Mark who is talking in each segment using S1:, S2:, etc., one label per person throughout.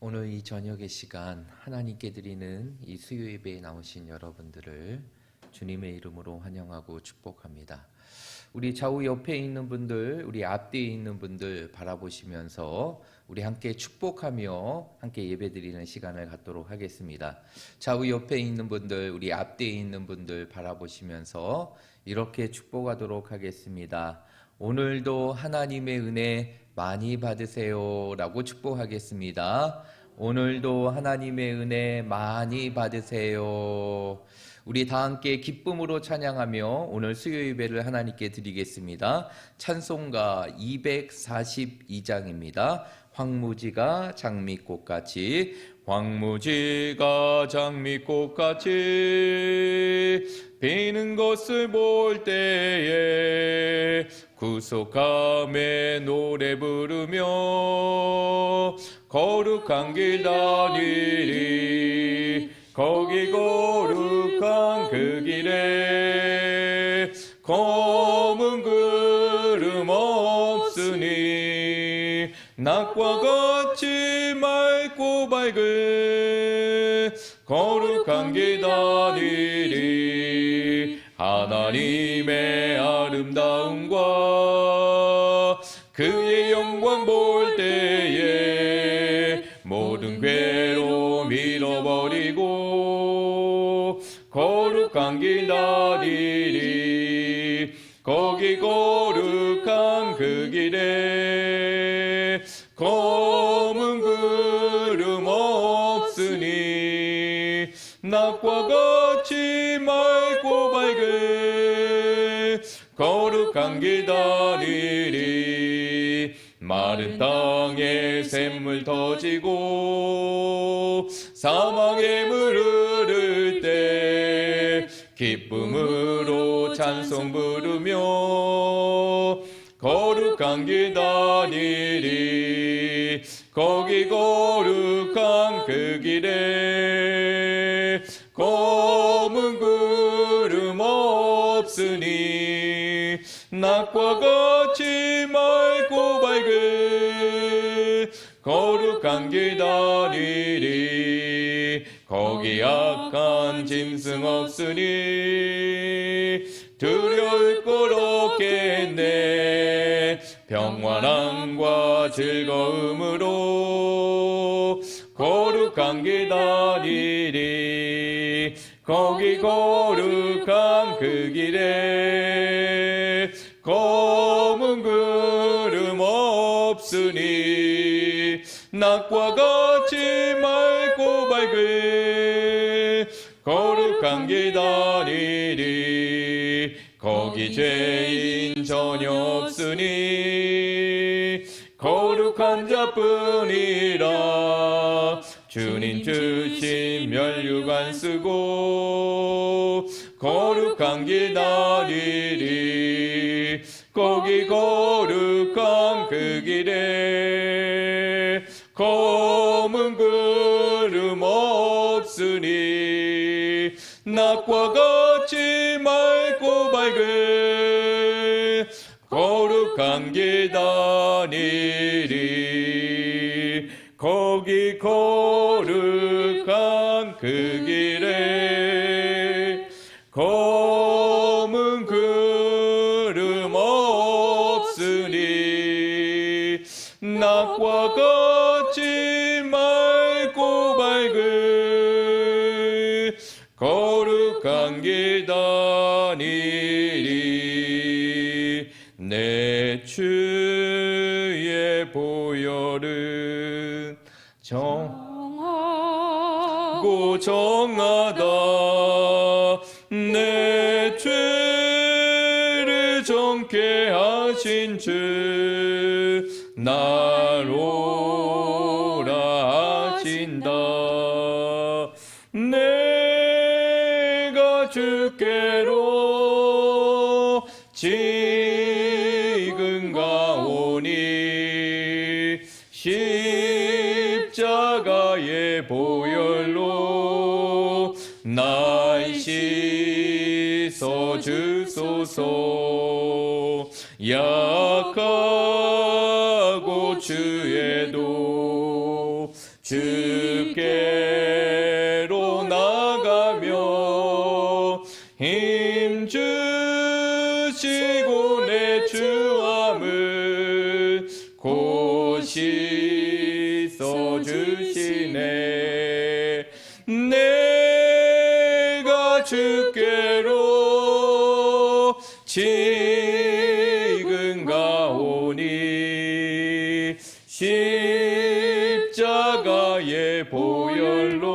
S1: 오늘 이 저녁의 시간 하나님께 드리는 이 수요 예배에 나오신 여러분들을 주님의 이름으로 환영하고 축복합니다. 우리 좌우 옆에 있는 분들, 우리 앞뒤에 있는 분들 바라보시면서 우리 함께 축복하며 함께 예배드리는 시간을 갖도록 하겠습니다. 좌우 옆에 있는 분들, 우리 앞뒤에 있는 분들 바라보시면서 이렇게 축복하도록 하겠습니다. 오늘도 하나님의 은혜 많이 받으세요 라고 축복하겠습니다. 오늘도 하나님의 은혜 많이 받으세요. 우리 다 함께 기쁨으로 찬양하며 오늘 수요 예배를 하나님께 드리겠습니다. 찬송가 242장입니다. 황무지가 장미꽃같이, 황무지가 장미꽃같이 피는 것을 볼 때에 구속함에 노래 부르며 거룩한 길 다니리. 거기 거룩한 그 길에 검은 구름 없으니 낮과 같이 맑고 밝은 거룩한 길 다니리. 하나님의 아름다움과 그의 영광 볼 때에 모든 괴로움 잃어버리고 거룩한 길 다니리. 거기 거룩한 그 길에 검은 구름 없으니 낮과 같이 맑고 밝은 거룩한 길 다니리. 마른 땅에 샘물 터지고 사막에 물 흐를 때 기쁨으로 찬송 부르며 거룩한 길 다니리. 거기 거룩한 그 길에 검은 구름 없으니 낮과 같이 맑고 밝은 거룩한 길 다니리. 거기 악한 짐승 없으니 두려울 것 없겠네. 평안함과 즐거움으로 거룩한 길 다니리. 거기 거룩한 그 길에 검은 구름 없으니 낮과 같이 맑고 밝은 거룩한 길 다니리. 거기 죄인 전혀 없으니 거룩한 자뿐이라. 주님 주신 면류관 쓰고 거룩한 길 다니리. 거기 거룩한 그 길에 검은 구름 없으니 낮과 같이 맑고 밝은 거룩한 길 다니리. 거기 거룩한 그 길에 검은 구름 없으니 낮과 같이 맑고 밝은 거룩한 길 다니리. 내 주의 보혈은 정하고 정하다. 내 죄를 정케 하신 주 나로라 하신다. 내가 주께로 지금 가오니 십자가의 보혈로 날 씻어 주소서. 약하고 주에도 주께로 나가며 힘 주시고 내 주함을 곧 씻어 주시네. 내가 주께로 지금 가오니 십자가의 보혈로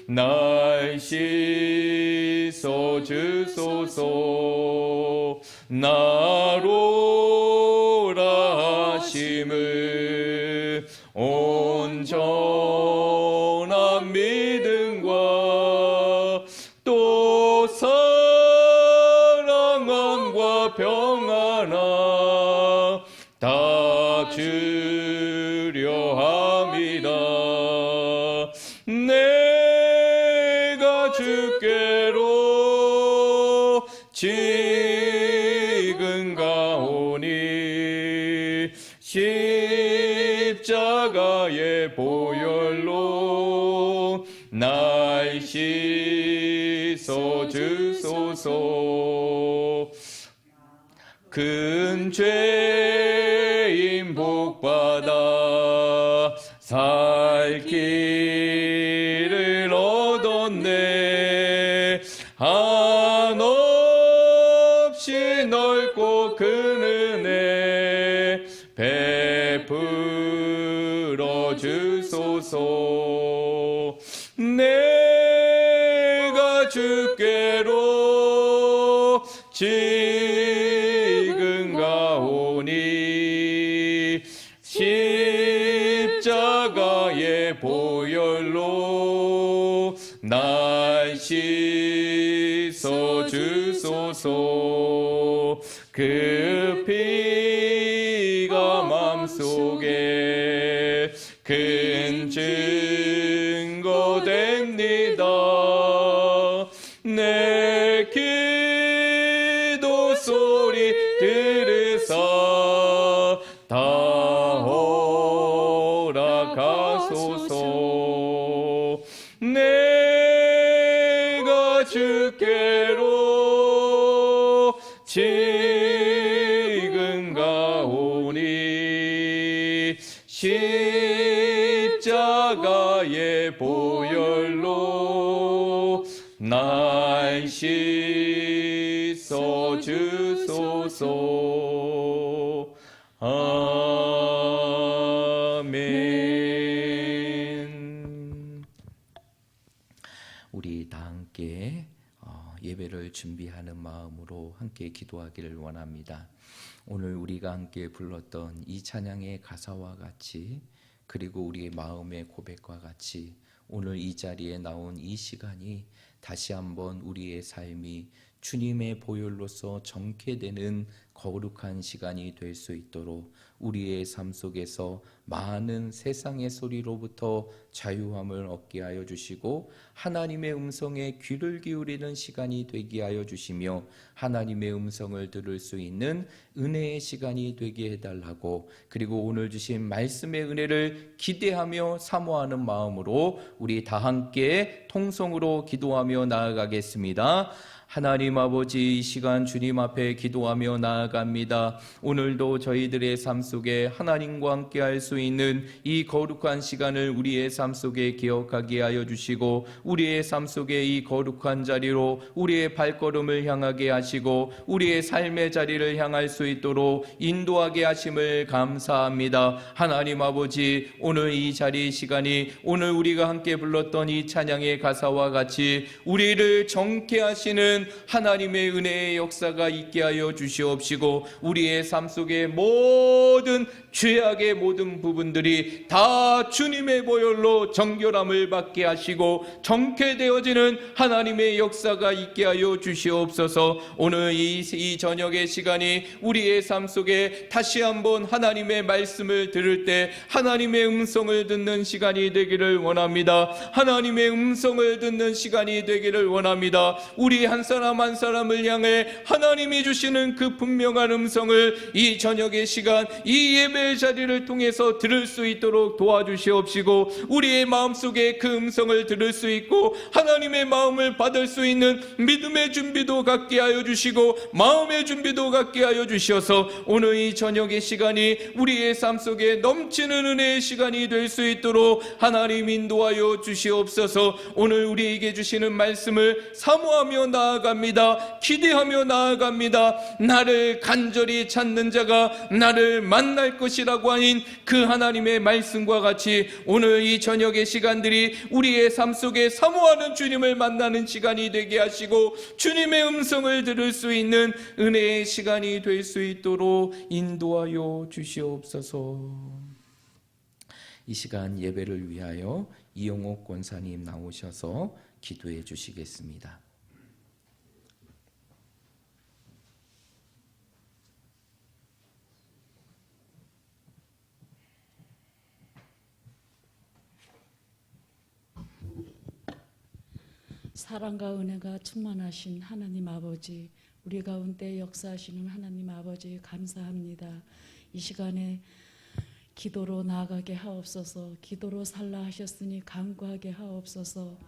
S1: 날 씻어 주소서. 나로라 하심을 온전한 믿음과 또 사랑함과 평안함 다 주려 함이다. 내가 주께로 지금 가오니 십자가의 보혈로 날 씻어 주소서. 큰 죄인 복받아 살 길을 얻었네. 한없이 넓고 큰 은혜 베풀어 주소서. 내가 주께로 지금 가오니 십자가의 보혈로 날 씻어 주소서. 그 피가 맘속에 큰 증거 됩니다. 내 기도 소리 들으사 다 허락하소서. 내가 주께로 지금 가오니 십자가의 보혈로 날 씻어 주소서. 아멘. 우리 다 함께 예배를 준비하는 마음으로 함께 기도하기를 원합니다. 오늘 우리가 함께 불렀던 이 찬양의 가사와 같이, 그리고 우리의 마음의 고백과 같이 오늘 이 자리에 나온 이 시간이 다시 한번 우리의 삶이 주님의 보혈로서 정케되는 거룩한 시간이 될 수 있도록 우리의 삶 속에서 많은 세상의 소리로부터 자유함을 얻게 하여 주시고 하나님의 음성에 귀를 기울이는 시간이 되게 하여 주시며 하나님의 음성을 들을 수 있는 은혜의 시간이 되게 해달라고, 그리고 오늘 주신 말씀의 은혜를 기대하며 사모하는 마음으로 우리 다 함께 통성으로 기도하며 나아가겠습니다. 하나님 아버지, 이 시간 주님 앞에 기도하며 나아갑니다. 오늘도 저희들의 삶 속에 하나님과 함께 할 수 있는 이 거룩한 시간을 우리의 삶 속에 기억하게 하여 주시고 우리의 삶 속에 이 거룩한 자리로 우리의 발걸음을 향하게 하시고 우리의 삶의 자리를 향할 수 있도록 인도하게 하심을 감사합니다. 하나님 아버지, 오늘 이 자리 시간이 오늘 우리가 함께 불렀던 이 찬양의 가사와 같이 우리를 정케 하시는 하나님의 은혜의 역사가 있게 하여 주시옵시고 우리의 삶 속에 모든 죄악의 모든 부분들이 다 주님의 보혈로 정결함을 받게 하시고 정케되어지는 하나님의 역사가 있게 하여 주시옵소서. 오늘 이 저녁의 시간이 우리의 삶 속에 다시 한번 하나님의 말씀을 들을 때 하나님의 음성을 듣는 시간이 되기를 원합니다. 하나님의 음성을 듣는 시간이 되기를 원합니다. 우리 한 사람 한 사람을 향해 하나님이 주시는 그 분명한 음성을 이 저녁의 시간, 이 예배의 자리를 통해서 들을 수 있도록 도와주시옵시고, 우리의 마음속에 그 음성을 들을 수 있고 하나님의 마음을 받을 수 있는 믿음의 준비도 갖게 하여 주시고 마음의 준비도 갖게 하여 주셔서 오늘 이 저녁의 시간이 우리의 삶 속에 넘치는 은혜의 시간이 될 수 있도록 하나님 인도하여 주시옵소서. 오늘 우리에게 주시는 말씀을 사모하며 나아갑니다. 기대하며 나아갑니다. 나를 간절히 찾는 자가 나를 만날 것이라고 하는 그 하나님의 말씀과 같이 오늘 이 저녁의 시간들이 우리의 삶 속에 사모하는 주님을 만나는 시간이 되게 하시고 주님의 음성을 들을 수 있는 은혜의 시간이 될 수 있도록 인도하여 주시옵소서. 이 시간 예배를 위하여 이용옥 권사님 나오셔서 기도해 주시겠습니다.
S2: 사랑과 은혜가 충만하신 하나님 아버지, 우리 가운데 역사하시는 하나님 아버지 감사합니다. 이 시간에 기도로 나아가게 하옵소서. 기도로 살라 하셨으니 간구하게 하옵소서.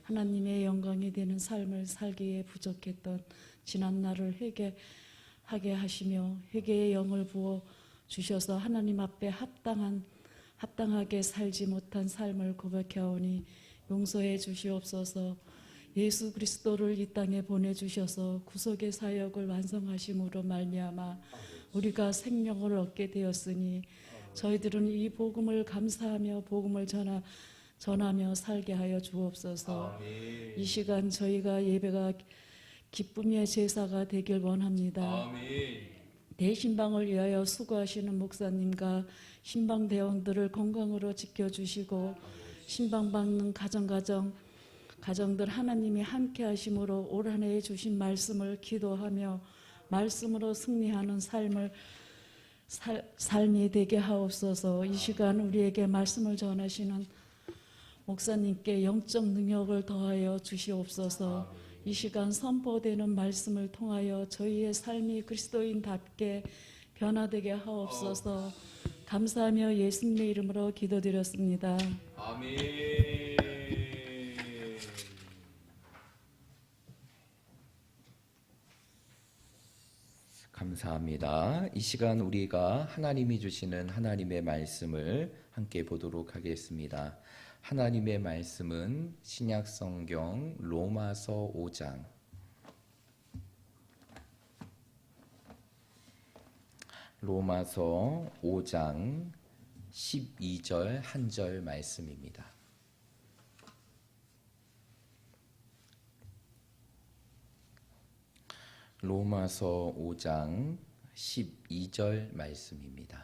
S2: 하나님의 영광이 되는 삶을 살기에 부족했던 지난 날을 회개하게 하시며 회개의 영을 부어 주셔서 하나님 앞에 합당하게 살지 못한 삶을 고백하오니 용서해 주시옵소서. 예수 그리스도를 이 땅에 보내주셔서 구속의 사역을 완성하심으로 말미암아 우리가 생명을 얻게 되었으니 저희들은 이 복음을 감사하며 복음을 전하며 살게 하여 주옵소서. 이 시간 저희가 예배가 기쁨의 제사가 되길 원합니다. 대신방을 위하여 수고하시는 목사님과 신방 대원들을 건강으로 지켜주시고 신방 받는 가정들 하나님이 함께 하심으로 올 한 해에 주신 말씀을 기도하며 말씀으로 승리하는 삶이 되게 하옵소서. 이 시간 우리에게 말씀을 전하시는 목사님께 영적 능력을 더하여 주시옵소서. 이 시간 선포되는 말씀을 통하여 저희의 삶이 그리스도인답게 변화되게 하옵소서. 감사하며 예수님의 이름으로 기도드렸습니다.
S1: 아멘. 감사합니다. 이 시간 우리가 하나님이 주시는 하나님의 말씀을 함께 보도록 하겠습니다. 하나님의 말씀은 신약 성경 로마서 5장 12절 한 절 말씀입니다. 로마서 5장 12절 말씀입니다.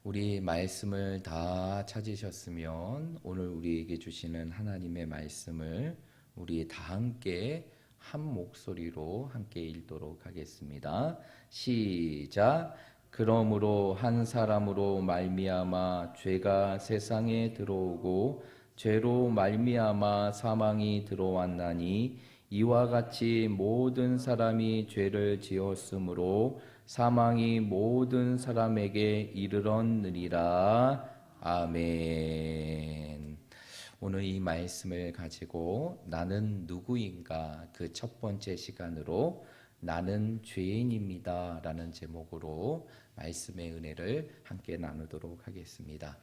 S1: 우리 말씀을 다 찾으셨으면 오늘 우리에게 주시는 하나님의 말씀을 우리 다 함께 한 목소리로 함께 읽도록 하겠습니다. 시작. 그러므로 한 사람으로 말미암아 죄가 세상에 들어오고 죄로 말미암아 사망이 들어왔나니 이와 같이 모든 사람이 죄를 지었으므로 사망이 모든 사람에게 이르렀느니라. 아멘. 오늘 이 말씀을 가지고 나는 누구인가 그 첫 번째 시간으로 나는 죄인입니다 라는 제목으로 말씀의 은혜를 함께 나누도록 하겠습니다.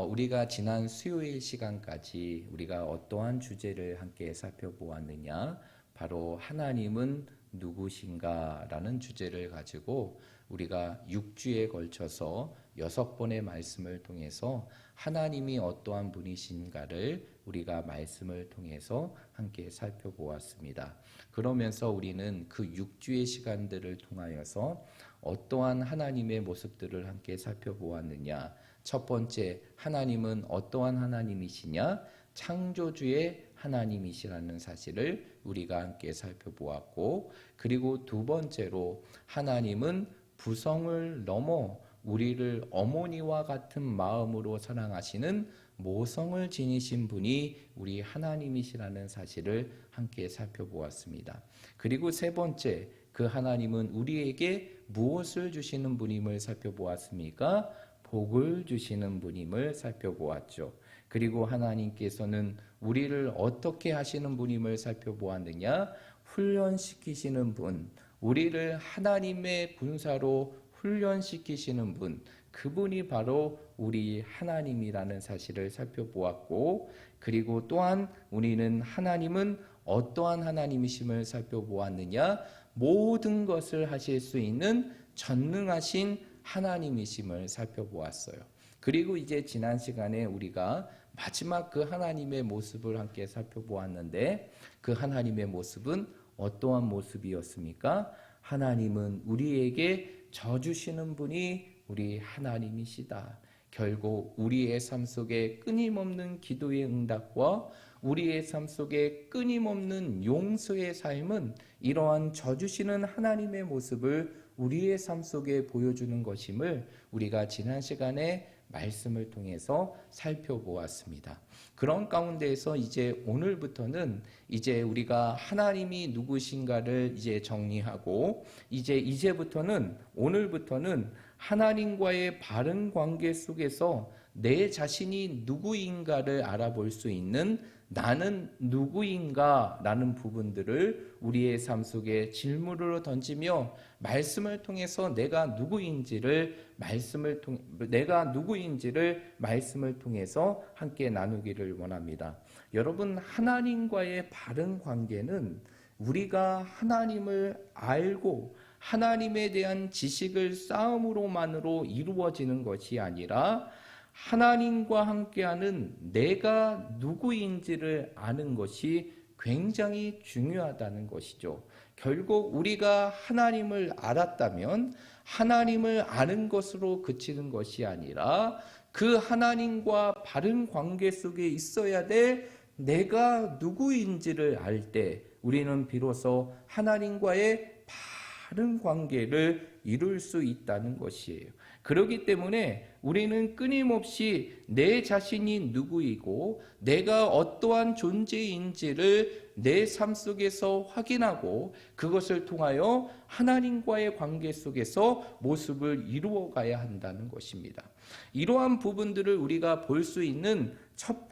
S1: 우리가 지난 수요일 시간까지 우리가 어떠한 주제를 함께 살펴보았느냐, 바로 하나님은 누구신가 라는 주제를 가지고 우리가 6주에 걸쳐서 6번의 말씀을 통해서 하나님이 어떠한 분이신가를 우리가 말씀을 통해서 함께 살펴보았습니다. 그러면서 우리는 그 6주의 시간들을 통하여서 어떠한 하나님의 모습들을 함께 살펴보았느냐, 첫 번째, 하나님은 어떠한 하나님이시냐? 창조주의 하나님이시라는 사실을 우리가 함께 살펴보았고, 그리고 두 번째로 하나님은 부성을 넘어 우리를 어머니와 같은 마음으로 사랑하시는 모성을 지니신 분이 우리 하나님이시라는 사실을 함께 살펴보았습니다. 그리고 세 번째, 그 하나님은 우리에게 무엇을 주시는 분임을 살펴보았습니까? 복을 주시는 분임을 살펴보았죠. 그리고 하나님께서는 우리를 어떻게 하시는 분임을 살펴보았느냐? 훈련시키시는 분, 우리를 하나님의 군사로 훈련시키시는 분, 그분이 바로 우리 하나님이라는 사실을 살펴보았고, 그리고 또한 우리는 하나님은 어떠한 하나님이심을 살펴보았느냐? 모든 것을 하실 수 있는 전능하신 하나님이심을 살펴보았어요. 그리고 이제 지난 시간에 우리가 마지막 그 하나님의 모습을 함께 살펴보았는데, 그 하나님의 모습은 어떠한 모습이었습니까? 하나님은 우리에게 져주시는 분이 우리 하나님이시다. 결국 우리의 삶 속에 끊임없는 기도의 응답과 우리의 삶 속에 끊임없는 용서의 삶은 이러한 져주시는 하나님의 모습을 우리의 삶 속에 보여주는 것임을 우리가 지난 시간에 말씀을 통해서 살펴보았습니다. 그런 가운데에서 이제 오늘부터는 이제 우리가 하나님이 누구신가를 이제 정리하고 이제부터는 오늘부터는 하나님과의 바른 관계 속에서 내 자신이 누구인가를 알아볼 수 있는 나는 누구인가 라는 부분들을 우리의 삶 속에 질문으로 던지며 말씀을 통해서 내가 누구인지를 말씀을 통해서 함께 나누기를 원합니다. 여러분, 하나님과의 바른 관계는 우리가 하나님을 알고 하나님에 대한 지식을 쌓음으로만으로 이루어지는 것이 아니라 하나님과 함께하는 내가 누구인지를 아는 것이 굉장히 중요하다는 것이죠. 결국 우리가 하나님을 알았다면 하나님을 아는 것으로 그치는 것이 아니라 그 하나님과 바른 관계 속에 있어야 될 내가 누구인지를 알 때 우리는 비로소 하나님과의 바른 관계를 이룰 수 있다는 것이에요. 그렇기 때문에 우리는 끊임없이 내 자신이 누구이고 내가 어떠한 존재인지를 내 삶 속에서 확인하고 그것을 통하여 하나님과의 관계 속에서 모습을 이루어가야 한다는 것입니다. 이러한 부분들을 우리가 볼 수 있는 첫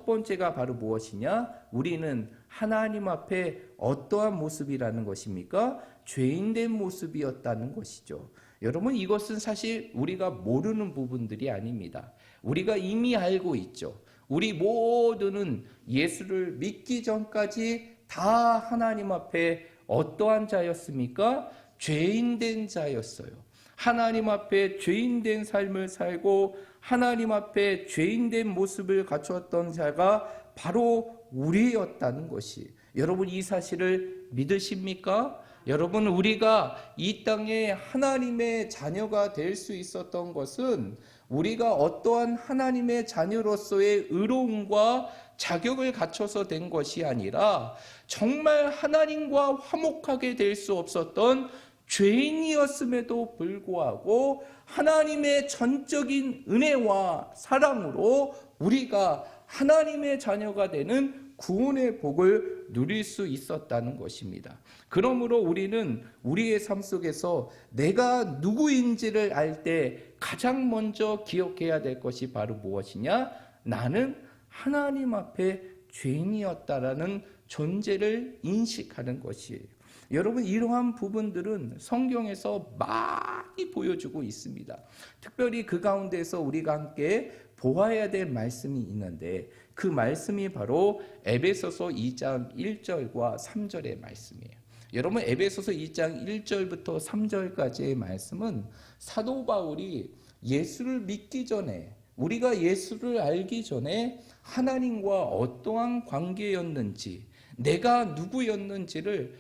S1: 번째가 바로 무엇이냐? 우리는 하나님 앞에 어떠한 모습이라는 것입니까? 죄인된 모습이었다는 것이죠. 여러분, 이것은 사실 우리가 모르는 부분들이 아닙니다. 우리가 이미 알고 있죠. 우리 모두는 예수를 믿기 전까지 다 하나님 앞에 어떠한 자였습니까? 죄인된 자였어요. 하나님 앞에 죄인된 삶을 살고 하나님 앞에 죄인된 모습을 갖추었던 자가 바로 우리였다는 것이, 여러분 이 사실을 믿으십니까? 여러분, 우리가 이 땅에 하나님의 자녀가 될 수 있었던 것은 우리가 어떠한 하나님의 자녀로서의 의로움과 자격을 갖춰서 된 것이 아니라 정말 하나님과 화목하게 될 수 없었던 죄인이었음에도 불구하고 하나님의 전적인 은혜와 사랑으로 우리가 하나님의 자녀가 되는 구원의 복을 누릴 수 있었다는 것입니다. 그러므로 우리는 우리의 삶 속에서 내가 누구인지를 알 때 가장 먼저 기억해야 될 것이 바로 무엇이냐? 나는 하나님 앞에 죄인이었다라는 존재를 인식하는 것이에요. 여러분, 이러한 부분들은 성경에서 많이 보여주고 있습니다. 특별히 그 가운데서 우리가 함께 보아야 될 말씀이 있는데 그 말씀이 바로 에베소서 2장 1절과 3절의 말씀이에요. 여러분, 에베소서 2장 1절부터 3절까지의 말씀은 사도 바울이 예수를 믿기 전에, 우리가 예수를 알기 전에 하나님과 어떠한 관계였는지, 내가 누구였는지를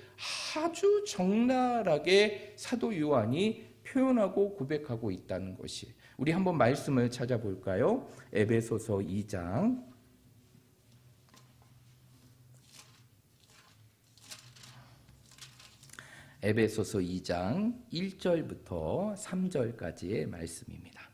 S1: 아주 적나라하게 사도 요한이 표현하고 고백하고 있다는 것이, 우리 한번 말씀을 찾아볼까요? 에베소서 2장 1절부터 3절까지의 말씀입니다.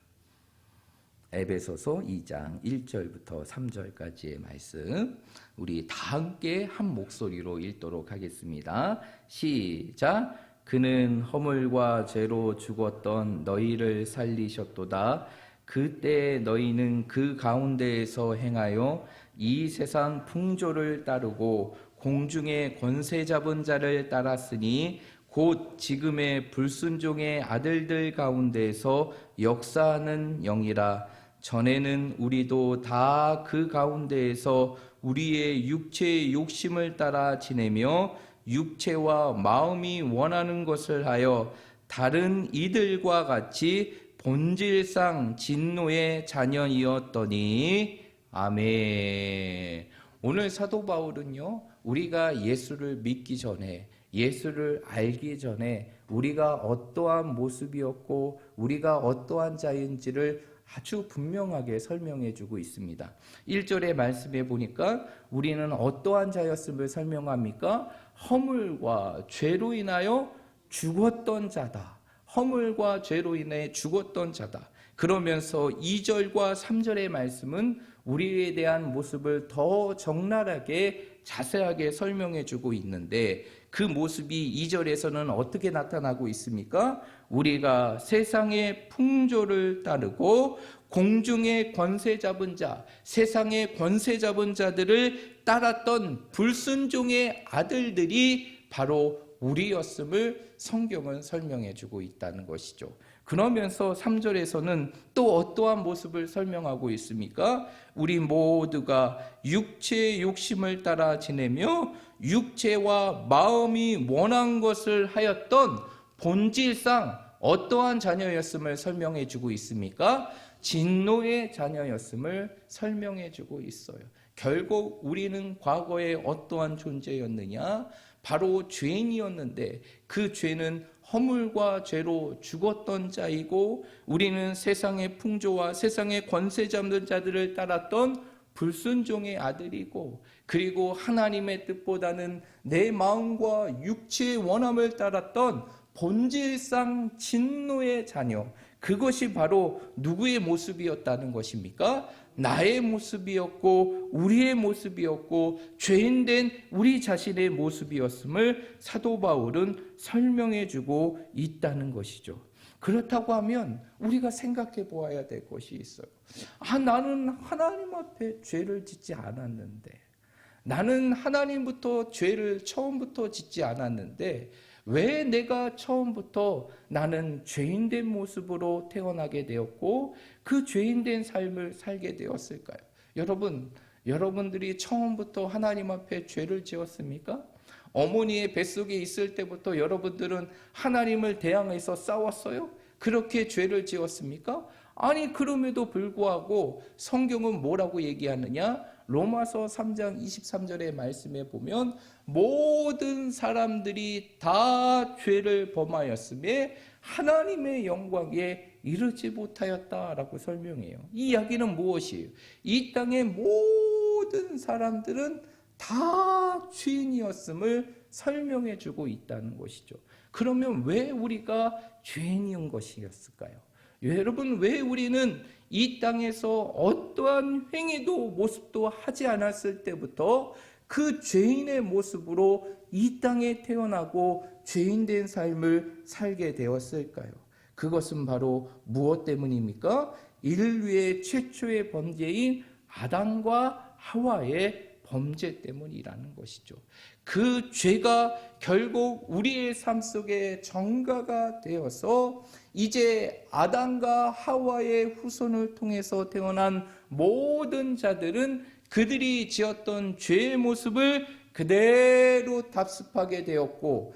S1: 에베소서 2장 1절부터 3절까지의 말씀 우리 다 함께 한 목소리로 읽도록 하겠습니다. 시작. 그는 허물과 죄로 죽었던 너희를 살리셨도다. 그때 너희는 그 가운데에서 행하여 이 세상 풍조를 따르고 공중의 권세 잡은 자를 따랐으니 곧 지금의 불순종의 아들들 가운데에서 역사하는 영이라. 전에는 우리도 다 그 가운데에서 우리의 육체의 욕심을 따라 지내며 육체와 마음이 원하는 것을 하여 다른 이들과 같이 본질상 진노의 자녀이었더니. 아멘. 오늘 사도 바울은요, 우리가 예수를 믿기 전에, 예수를 알기 전에 우리가 어떠한 모습이었고 우리가 어떠한 자인지를 아주 분명하게 설명해 주고 있습니다. 1절의 말씀에 보니까 우리는 어떠한 자였음을 설명합니까? 허물과 죄로 인하여 죽었던 자다. 허물과 죄로 인해 죽었던 자다. 그러면서 2절과 3절의 말씀은 우리에 대한 모습을 더 적나라하게 자세하게 설명해 주고 있는데 그 모습이 2절에서는 어떻게 나타나고 있습니까? 우리가 세상의 풍조를 따르고 공중의 권세 잡은 자, 세상의 권세 잡은 자들을 따랐던 불순종의 아들들이 바로 우리였음을 성경은 설명해 주고 있다는 것이죠. 그러면서 3절에서는 또 어떠한 모습을 설명하고 있습니까? 우리 모두가 육체의 욕심을 따라 지내며 육체와 마음이 원한 것을 하였던 본질상 어떠한 자녀였음을 설명해 주고 있습니까? 진노의 자녀였음을 설명해 주고 있어요. 결국 우리는 과거에 어떠한 존재였느냐? 바로 죄인이었는데 그 죄는 허물과 죄로 죽었던 자이고 우리는 세상의 풍조와 세상의 권세 잡는 자들을 따랐던 불순종의 아들이고 그리고 하나님의 뜻보다는 내 마음과 육체의 원함을 따랐던 본질상 진노의 자녀, 그것이 바로 누구의 모습이었다는 것입니까? 나의 모습이었고 우리의 모습이었고 죄인된 우리 자신의 모습이었음을 사도 바울은 설명해 주고 있다는 것이죠. 그렇다고 하면 우리가 생각해 보아야 될 것이 있어요. 나는 하나님 앞에 죄를 짓지 않았는데, 나는 하나님부터 죄를 처음부터 짓지 않았는데 왜 내가 처음부터 나는 죄인된 모습으로 태어나게 되었고 그 죄인된 삶을 살게 되었을까요? 여러분들이 처음부터 하나님 앞에 죄를 지었습니까? 어머니의 뱃속에 있을 때부터 여러분들은 하나님을 대항해서 싸웠어요? 그렇게 죄를 지었습니까? 아니, 그럼에도 불구하고 성경은 뭐라고 얘기하느냐? 로마서 3장 23절의 말씀에 보면 모든 사람들이 다 죄를 범하였음에 하나님의 영광에 이르지 못하였다라고 설명해요. 이 이야기는 무엇이에요? 이 땅의 모든 사람들은 다 죄인이었음을 설명해 주고 있다는 것이죠. 그러면 왜 우리가 죄인인 것이었을까요? 여러분, 왜 우리는 이 땅에서 어떠한 행위도 모습도 하지 않았을 때부터 그 죄인의 모습으로 이 땅에 태어나고 죄인된 삶을 살게 되었을까요? 그것은 바로 무엇 때문입니까? 인류의 최초의 범죄인 아담과 하와의 범죄 때문이라는 것이죠. 그 죄가 결국 우리의 삶 속에 전가가 되어서 이제 아담과 하와의 후손을 통해서 태어난 모든 자들은 그들이 지었던 죄의 모습을 그대로 답습하게 되었고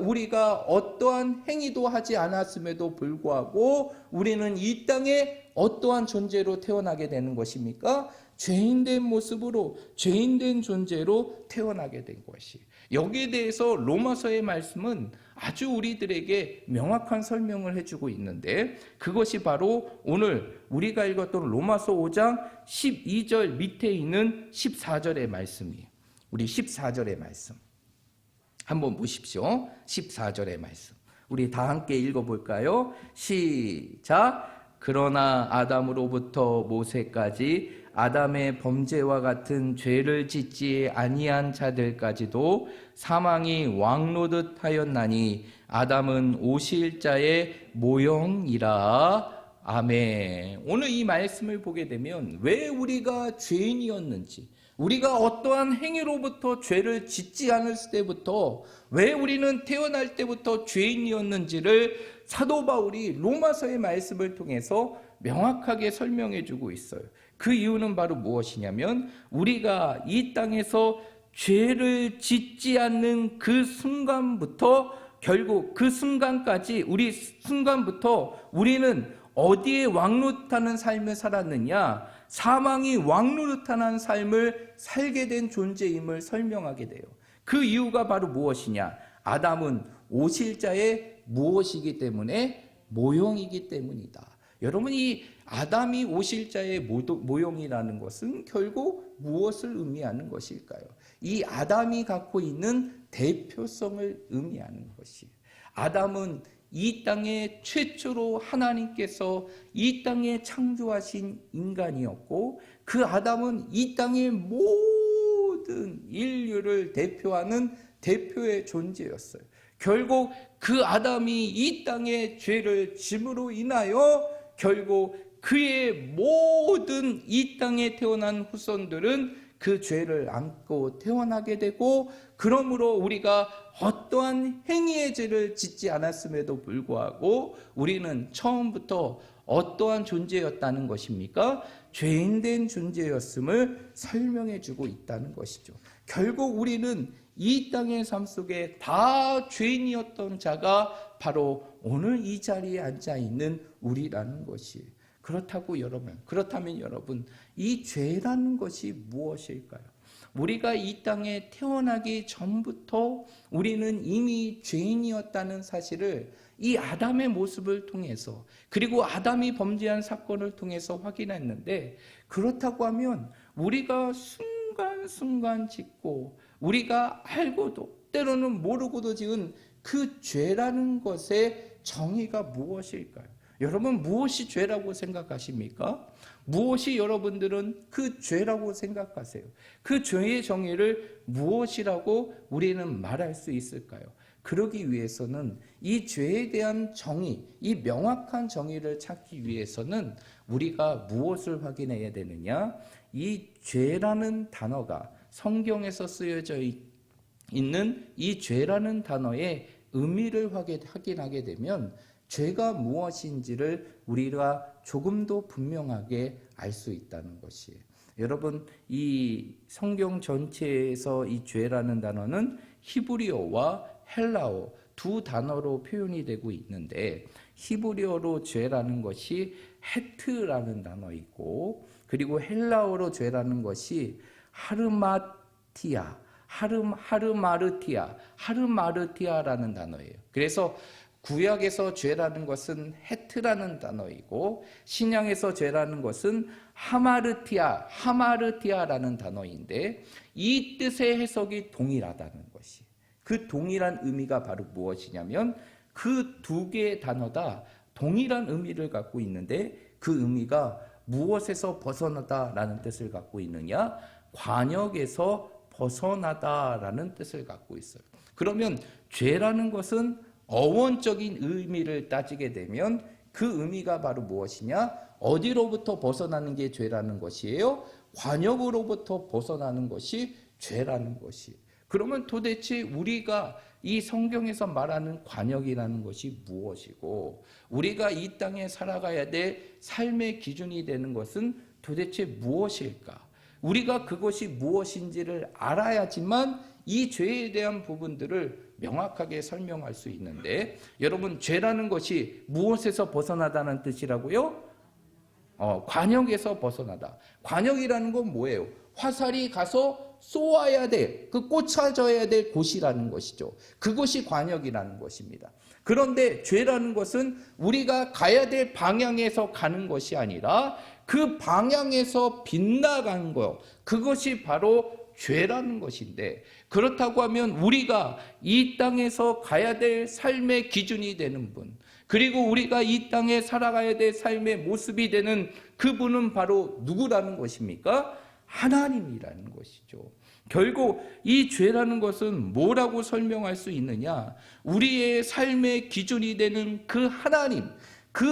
S1: 우리가 어떠한 행위도 하지 않았음에도 불구하고 우리는 이 땅에 어떠한 존재로 태어나게 되는 것입니까? 죄인된 모습으로, 죄인된 존재로 태어나게 된 것이. 여기에 대해서 로마서의 말씀은 아주 우리들에게 명확한 설명을 해주고 있는데 그것이 바로 오늘 우리가 읽었던 로마서 5장 12절 밑에 있는 14절의 말씀이에요. 우리 14절의 말씀 한번 보십시오. 14절의 말씀 우리 다 함께 읽어볼까요? 시작. 그러나 아담으로부터 모세까지 아담의 범죄와 같은 죄를 짓지 아니한 자들까지도 사망이 왕노릇 하였나니 아담은 오실자의 모형이라. 아멘. 오늘 이 말씀을 보게 되면 왜 우리가 죄인이었는지, 우리가 어떠한 행위로부터 죄를 짓지 않을 때부터 왜 우리는 태어날 때부터 죄인이었는지를 사도 바울이 로마서의 말씀을 통해서 명확하게 설명해 주고 있어요. 그 이유는 바로 무엇이냐면 우리가 이 땅에서 죄를 짓지 않는 그 순간부터, 결국 그 순간까지 순간부터 우리는 어디에 왕노릇하는 삶을 살았느냐? 사망이 왕노릇하는 삶을 살게 된 존재임을 설명하게 돼요. 그 이유가 바로 무엇이냐? 아담은 오실자의 무엇이기 때문에? 모형이기 때문이다. 여러분, 이 아담이 오실자의 모형이라는 것은 결국 무엇을 의미하는 것일까요? 이 아담이 갖고 있는 대표성을 의미하는 것이에요. 아담은 이 땅에 최초로 하나님께서 이 땅에 창조하신 인간이었고, 그 아담은 이 땅의 모든 인류를 대표하는 대표의 존재였어요. 결국 그 아담이 이 땅에 죄를 짐으로 인하여 결국 그의 모든 이 땅에 태어난 후손들은 그 죄를 안고 태어나게 되고, 그러므로 우리가 어떠한 행위의 죄를 짓지 않았음에도 불구하고 우리는 처음부터 어떠한 존재였다는 것입니까? 죄인된 존재였음을 설명해 주고 있다는 것이죠. 결국 우리는 이 땅의 삶 속에 다 죄인이었던 자가 바로 오늘 이 자리에 앉아 있는 우리라는 것이에요. 그렇다면 여러분, 이 죄라는 것이 무엇일까요? 우리가 이 땅에 태어나기 전부터 우리는 이미 죄인이었다는 사실을 이 아담의 모습을 통해서, 그리고 아담이 범죄한 사건을 통해서 확인했는데, 그렇다고 하면 우리가 순간순간 짓고 우리가 알고도 때로는 모르고도 지은 그 죄라는 것의 정의가 무엇일까요? 여러분, 무엇이 죄라고 생각하십니까? 무엇이 여러분들은 그 죄라고 생각하세요? 그 죄의 정의를 무엇이라고 우리는 말할 수 있을까요? 그러기 위해서는 이 죄에 대한 정의, 이 명확한 정의를 찾기 위해서는 우리가 무엇을 확인해야 되느냐? 이 죄라는 단어가 성경에서 쓰여져 있는 이 죄라는 단어의 의미를 확인하게 되면 죄가 무엇인지를 우리가 조금 더 분명하게 알 수 있다는 것이에요. 여러분, 이 성경 전체에서 이 죄라는 단어는 히브리어와 헬라어 두 단어로 표현이 되고 있는데, 히브리어로 죄라는 것이 헤트라는 단어이고, 그리고 헬라어로 죄라는 것이 하르마르티아라는 단어예요. 그래서 구약에서 죄라는 것은 헤트라는 단어이고, 신약에서 죄라는 것은 하마르티아라는 단어인데, 이 뜻의 해석이 동일하다는 것이, 그 동일한 의미가 바로 무엇이냐면 그 두 개의 단어다 동일한 의미를 갖고 있는데, 그 의미가 무엇에서 벗어나다라는 뜻을 갖고 있느냐? 관역에서 벗어나다라는 뜻을 갖고 있어요. 그러면 죄라는 것은 어원적인 의미를 따지게 되면 그 의미가 바로 무엇이냐? 어디로부터 벗어나는 게 죄라는 것이에요? 관역으로부터 벗어나는 것이 죄라는 것이. 그러면 도대체 우리가 이 성경에서 말하는 관역이라는 것이 무엇이고, 우리가 이 땅에 살아가야 될 삶의 기준이 되는 것은 도대체 무엇일까? 우리가 그것이 무엇인지를 알아야지만 이 죄에 대한 부분들을 명확하게 설명할 수 있는데, 여러분, 죄라는 것이 무엇에서 벗어나다는 뜻이라고요? 관역에서 벗어나다. 관역이라는 건 뭐예요? 화살이 가서 쏘아야 될, 꽂혀져야 될 곳이라는 것이죠. 그것이 관역이라는 것입니다. 그런데 죄라는 것은 우리가 가야 될 방향에서 가는 것이 아니라 그 방향에서 빗나간 것, 그것이 바로 죄라는 것인데, 그렇다고 하면 우리가 이 땅에서 가야 될 삶의 기준이 되는 분, 그리고 우리가 이 땅에 살아가야 될 삶의 모습이 되는 그분은 바로 누구라는 것입니까? 하나님이라는 것이죠. 결국 이 죄라는 것은 뭐라고 설명할 수 있느냐? 우리의 삶의 기준이 되는 그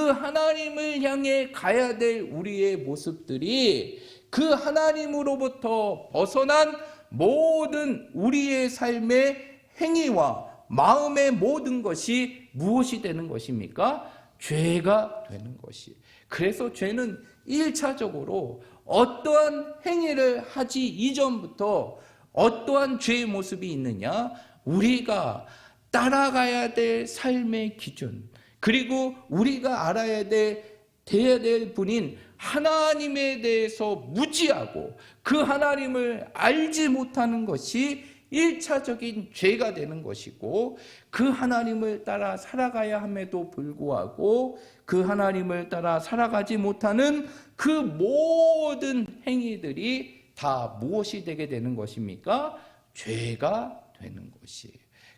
S1: 하나님을 향해 가야 될 우리의 모습들이 그 하나님으로부터 벗어난 모든 우리의 삶의 행위와 마음의 모든 것이 무엇이 되는 것입니까? 죄가 되는 것이. 그래서 죄는 1차적으로 어떠한 행위를 하지 이전부터 어떠한 죄의 모습이 있느냐? 우리가 따라가야 될 삶의 기준, 그리고 우리가 알아야 돼야 될 분인 하나님에 대해서 무지하고 그 하나님을 알지 못하는 것이 1차적인 죄가 되는 것이고, 그 하나님을 따라 살아가야 함에도 불구하고 그 하나님을 따라 살아가지 못하는 그 모든 행위들이 다 무엇이 되게 되는 것입니까? 죄가 되는 것이.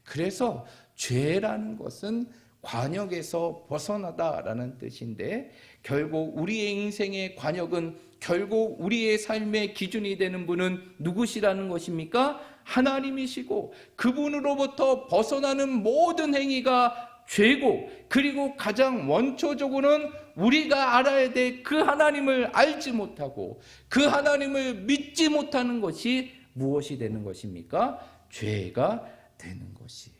S1: 그래서 죄라는 것은 관역에서 벗어나다라는 뜻인데, 결국 우리의 인생의 관역은 결국 우리의 삶의 기준이 되는 분은 누구시라는 것입니까? 하나님이시고, 그분으로부터 벗어나는 모든 행위가 죄고, 그리고 가장 원초적으로는 우리가 알아야 될 그 하나님을 알지 못하고 그 하나님을 믿지 못하는 것이 무엇이 되는 것입니까? 죄가 되는 것이.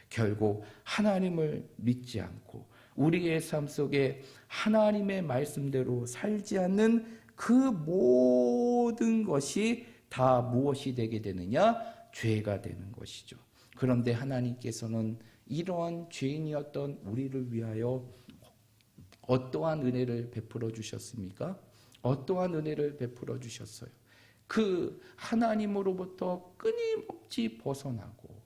S1: 결국 하나님을 믿지 않고 우리의 삶 속에 하나님의 말씀대로 살지 않는 그 모든 것이 다 무엇이 되게 되느냐? 죄가 되는 것이죠. 그런데 하나님께서는 이러한 죄인이었던 우리를 위하여 어떠한 은혜를 베풀어 주셨습니까? 어떠한 은혜를 베풀어 주셨어요? 그 하나님으로부터 끊임없이 벗어나고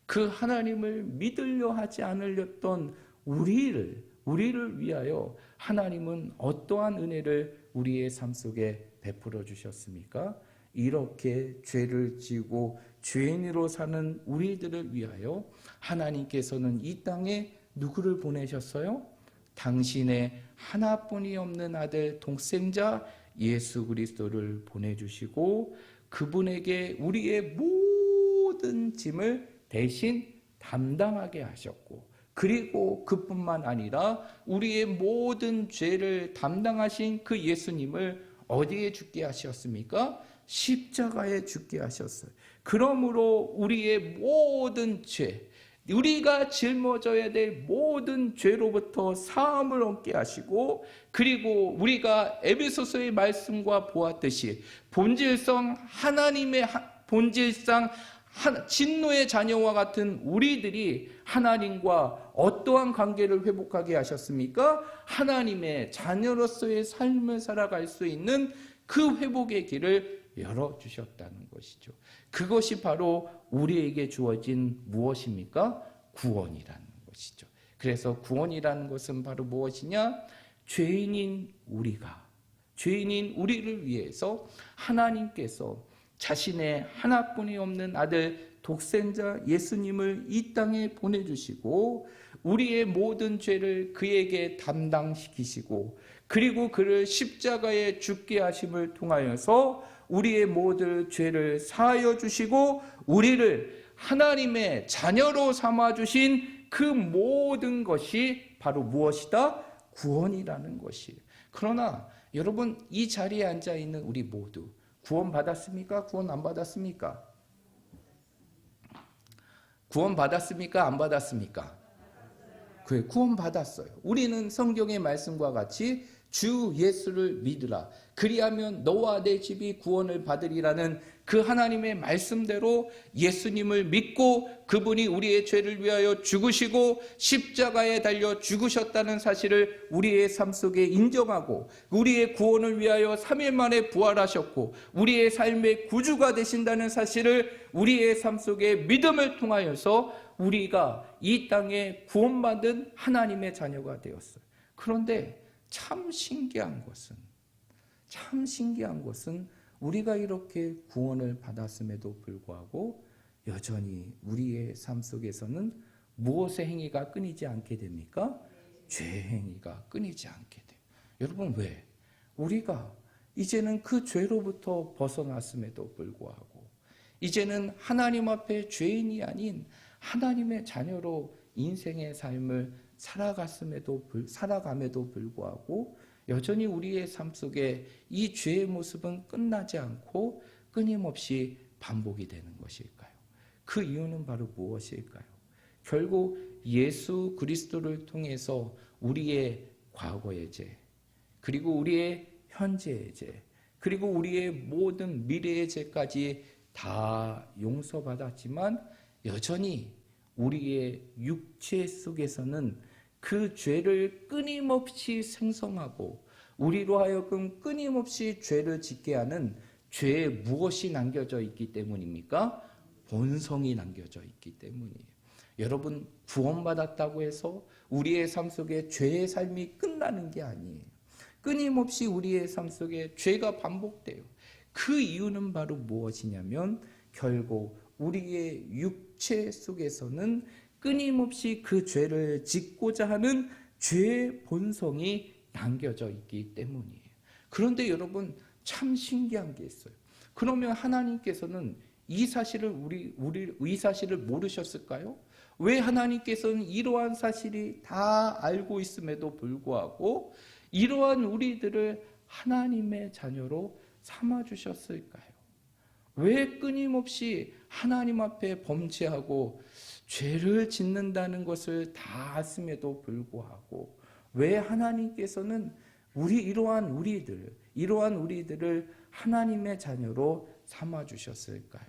S1: 그 하나님을 믿으려 하지 않으렸던 우리를 위하여 하나님은 어떠한 은혜를 우리의 삶 속에 베풀어 주셨습니까? 이렇게 죄를 지고 죄인으로 사는 우리들을 위하여 하나님께서는 이 땅에 누구를 보내셨어요? 당신의 하나뿐이 없는 아들 독생자 예수 그리스도를 보내주시고, 그분에게 우리의 모든 짐을 대신 담당하게 하셨고, 그리고 그뿐만 아니라 우리의 모든 죄를 담당하신 그 예수님을 어디에 죽게 하셨습니까? 십자가에 죽게 하셨어요. 그러므로 우리의 모든 죄, 우리가 짊어져야 될 모든 죄로부터 사함을 얻게 하시고, 그리고 우리가 에베소서의 말씀과 보았듯이 본질상 하나님의 본질상 진노의 자녀와 같은 우리들이 하나님과 어떠한 관계를 회복하게 하셨습니까? 하나님의 자녀로서의 삶을 살아갈 수 있는 그 회복의 길을 열어주셨다는 것이죠. 그것이 바로 우리에게 주어진 무엇입니까? 구원이라는 것이죠. 그래서 구원이라는 것은 바로 무엇이냐? 죄인인 우리를 위해서 하나님께서 자신의 하나뿐이 없는 아들 독생자 예수님을 이 땅에 보내주시고, 우리의 모든 죄를 그에게 담당시키시고, 그리고 그를 십자가에 죽게 하심을 통하여서 우리의 모든 죄를 사하여 주시고 우리를 하나님의 자녀로 삼아주신 그 모든 것이 바로 무엇이다? 구원이라는 것이. 그러나 여러분, 이 자리에 앉아있는 우리 모두 구원 받았습니까? 구원 안 받았습니까? 구원 받았습니까? 안 받았습니까? 그래, 구원 받았어요. 우리는 성경의 말씀과 같이 주 예수를 믿으라, 그리하면 너와 내 집이 구원을 받으리라는 그 하나님의 말씀대로 예수님을 믿고 그분이 우리의 죄를 위하여 죽으시고 십자가에 달려 죽으셨다는 사실을 우리의 삶 속에 인정하고, 우리의 구원을 위하여 3일 만에 부활하셨고 우리의 삶의 구주가 되신다는 사실을 우리의 삶 속에 믿음을 통하여서 우리가 이 땅에 구원받은 하나님의 자녀가 되었어요. 그런데 참 신기한 것은 우리가 이렇게 구원을 받았음에도 불구하고 여전히 우리의 삶 속에서는 무엇의 행위가 끊이지 않게 됩니까? 죄 행위가 끊이지 않게 돼요. 여러분, 왜? 우리가 이제는 그 죄로부터 벗어났음에도 불구하고 이제는 하나님 앞에 죄인이 아닌 하나님의 자녀로 인생의 삶을 살아감에도 불구하고 여전히 우리의 삶 속에 이 죄의 모습은 끝나지 않고 끊임없이 반복이 되는 것일까요? 그 이유는 바로 무엇일까요? 결국 예수 그리스도를 통해서 우리의 과거의 죄, 그리고 우리의 현재의 죄, 그리고 우리의 모든 미래의 죄까지 다 용서받았지만 여전히 우리의 육체 속에서는 그 죄를 끊임없이 생성하고 우리로 하여금 끊임없이 죄를 짓게 하는 죄에 무엇이 남겨져 있기 때문입니까? 본성이 남겨져 있기 때문이에요. 여러분, 구원받았다고 해서 우리의 삶 속에 죄의 삶이 끝나는 게 아니에요. 끊임없이 우리의 삶 속에 죄가 반복돼요. 그 이유는 바로 무엇이냐면 결국 우리의 육체 속에서는 끊임없이 그 죄를 짓고자 하는 죄의 본성이 남겨져 있기 때문이에요. 그런데 여러분, 참 신기한 게 있어요. 그러면 하나님께서는 이 사실을 이 사실을 모르셨을까요? 왜 하나님께서는 이러한 사실이 다 알고 있음에도 불구하고 이러한 우리들을 하나님의 자녀로 삼아 주셨을까요? 왜 끊임없이 하나님 앞에 범죄하고 죄를 짓는다는 것을 다 as음에도 불구하고 왜 하나님께서는 이러한 우리들을 하나님의 자녀로 삼아 주셨을까요?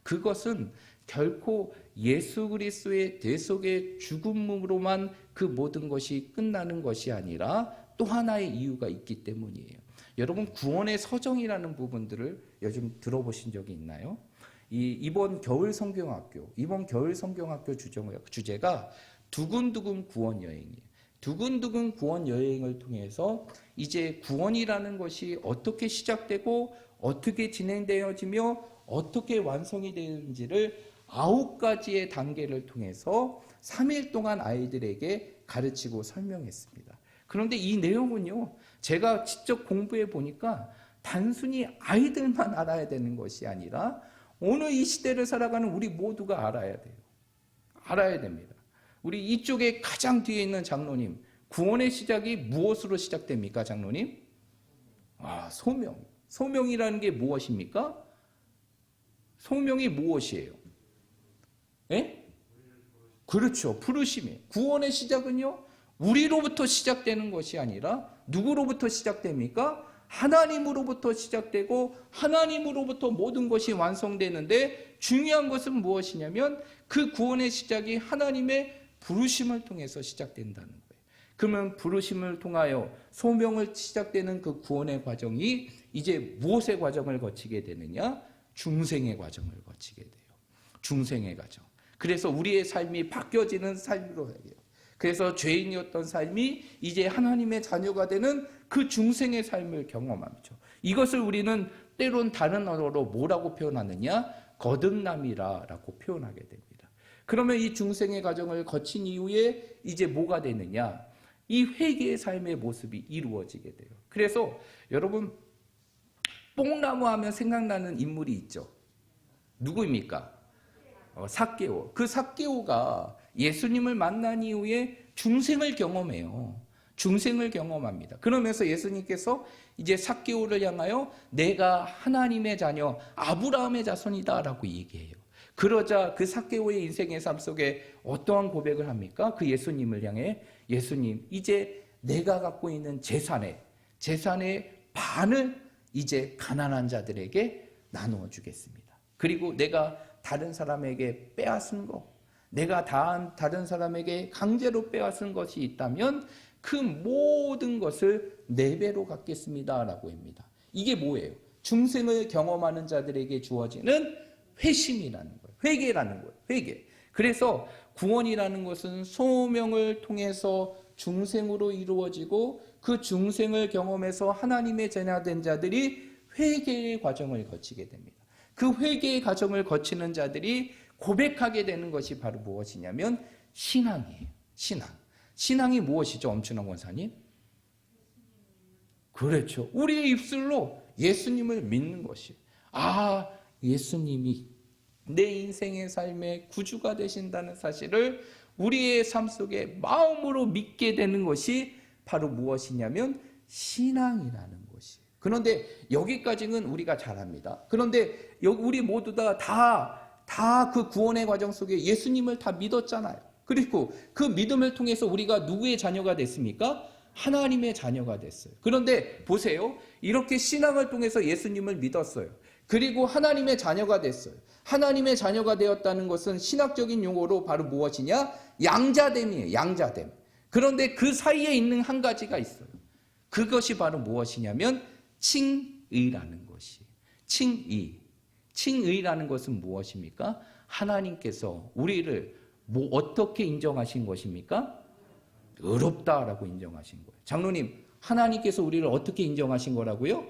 S1: 그것은 결코 예수 그리스도의 대속의 죽음으로만 그 모든 것이 끝나는 것이 아니라 또 하나의 이유가 있기 때문이에요. 여러분, 구원의 서정이라는 부분들을 요즘 들어보신 적이 있나요? 이번 겨울 성경학교 주제가 두근두근 구원 여행이에요. 두근두근 구원 여행을 통해서 이제 구원이라는 것이 어떻게 시작되고 어떻게 진행되어지며 어떻게 완성이 되는지를 9가지의 단계를 통해서 3일 동안 아이들에게 가르치고 설명했습니다. 그런데 이 내용은요, 제가 직접 공부해 보니까 단순히 아이들만 알아야 되는 것이 아니라 오늘 이 시대를 살아가는 우리 모두가 알아야 돼요. 알아야 됩니다. 우리 이쪽에 가장 뒤에 있는 장로님, 구원의 시작이 무엇으로 시작됩니까, 장로님? 소명. 소명이라는 게 무엇입니까? 소명이 무엇이에요? 예? 그렇죠. 부르심이에요. 구원의 시작은요, 우리로부터 시작되는 것이 아니라 누구로부터 시작됩니까? 하나님으로부터 시작되고 하나님으로부터 모든 것이 완성되는데 중요한 것은 무엇이냐면 그 구원의 시작이 하나님의 부르심을 통해서 시작된다는 거예요. 그러면 부르심을 통하여 소명을 시작되는 그 구원의 과정이 이제 무엇의 과정을 거치게 되느냐? 중생의 과정을 거치게 돼요. 중생의 과정. 그래서 우리의 삶이 바뀌어지는 삶으로 해요. 그래서 죄인이었던 삶이 이제 하나님의 자녀가 되는 그 중생의 삶을 경험하죠. 이것을 우리는 때론 다른 언어로 뭐라고 표현하느냐? 거듭남이라고 표현하게 됩니다. 그러면 이 중생의 과정을 거친 이후에 이제 뭐가 되느냐? 이 회개의 삶의 모습이 이루어지게 돼요. 그래서 여러분, 뽕나무 하면 생각나는 인물이 있죠. 누구입니까? 삭개오. 그 삭개오가 예수님을 만난 이후에 중생을 경험해요. 중생을 경험합니다. 그러면서 예수님께서 이제 삭개오를 향하여 내가 하나님의 자녀 아브라함의 자손이다라고 얘기해요. 그러자 그 삭개오의 인생의 삶 속에 어떠한 고백을 합니까? 그 예수님을 향해 예수님, 이제 내가 갖고 있는 재산의 반을 이제 가난한 자들에게 나누어 주겠습니다. 그리고 내가 다른 사람에게 빼앗은 거, 내가 다른 사람에게 강제로 빼앗은 것이 있다면 그 모든 것을 4배로 갚겠습니다라고 합니다. 이게 뭐예요? 중생을 경험하는 자들에게 주어지는 회심이라는 거예요. 회개라는 거예요. 회개. 그래서 구원이라는 것은 소명을 통해서 중생으로 이루어지고 그 중생을 경험해서 하나님의 자녀된 자들이 회개의 과정을 거치게 됩니다. 그 회개의 과정을 거치는 자들이 고백하게 되는 것이 바로 무엇이냐면 신앙이에요. 신앙. 신앙이 무엇이죠, 엄춘원 권사님? 그렇죠. 우리의 입술로 예수님을 믿는 것이. 아, 예수님이 내 인생의 삶의 구주가 되신다는 사실을 우리의 삶 속에 마음으로 믿게 되는 것이 바로 무엇이냐면 신앙이라는 것이. 그런데 여기까지는 우리가 잘합니다. 그런데 우리 모두 다 그 구원의 과정 속에 예수님을 다 믿었잖아요. 그리고 그 믿음을 통해서 우리가 누구의 자녀가 됐습니까? 하나님의 자녀가 됐어요. 그런데 보세요. 이렇게 신앙을 통해서 예수님을 믿었어요. 그리고 하나님의 자녀가 됐어요. 하나님의 자녀가 되었다는 것은 신학적인 용어로 바로 무엇이냐? 양자됨이에요. 양자됨. 그런데 그 사이에 있는 한 가지가 있어요. 그것이 바로 무엇이냐면 칭의라는 것이. 칭의. 칭의라는 것은 무엇입니까? 하나님께서 우리를 어떻게 인정하신 것입니까? 의롭다라고 인정하신 거예요. 장로님, 하나님께서 우리를 어떻게 인정하신 거라고요?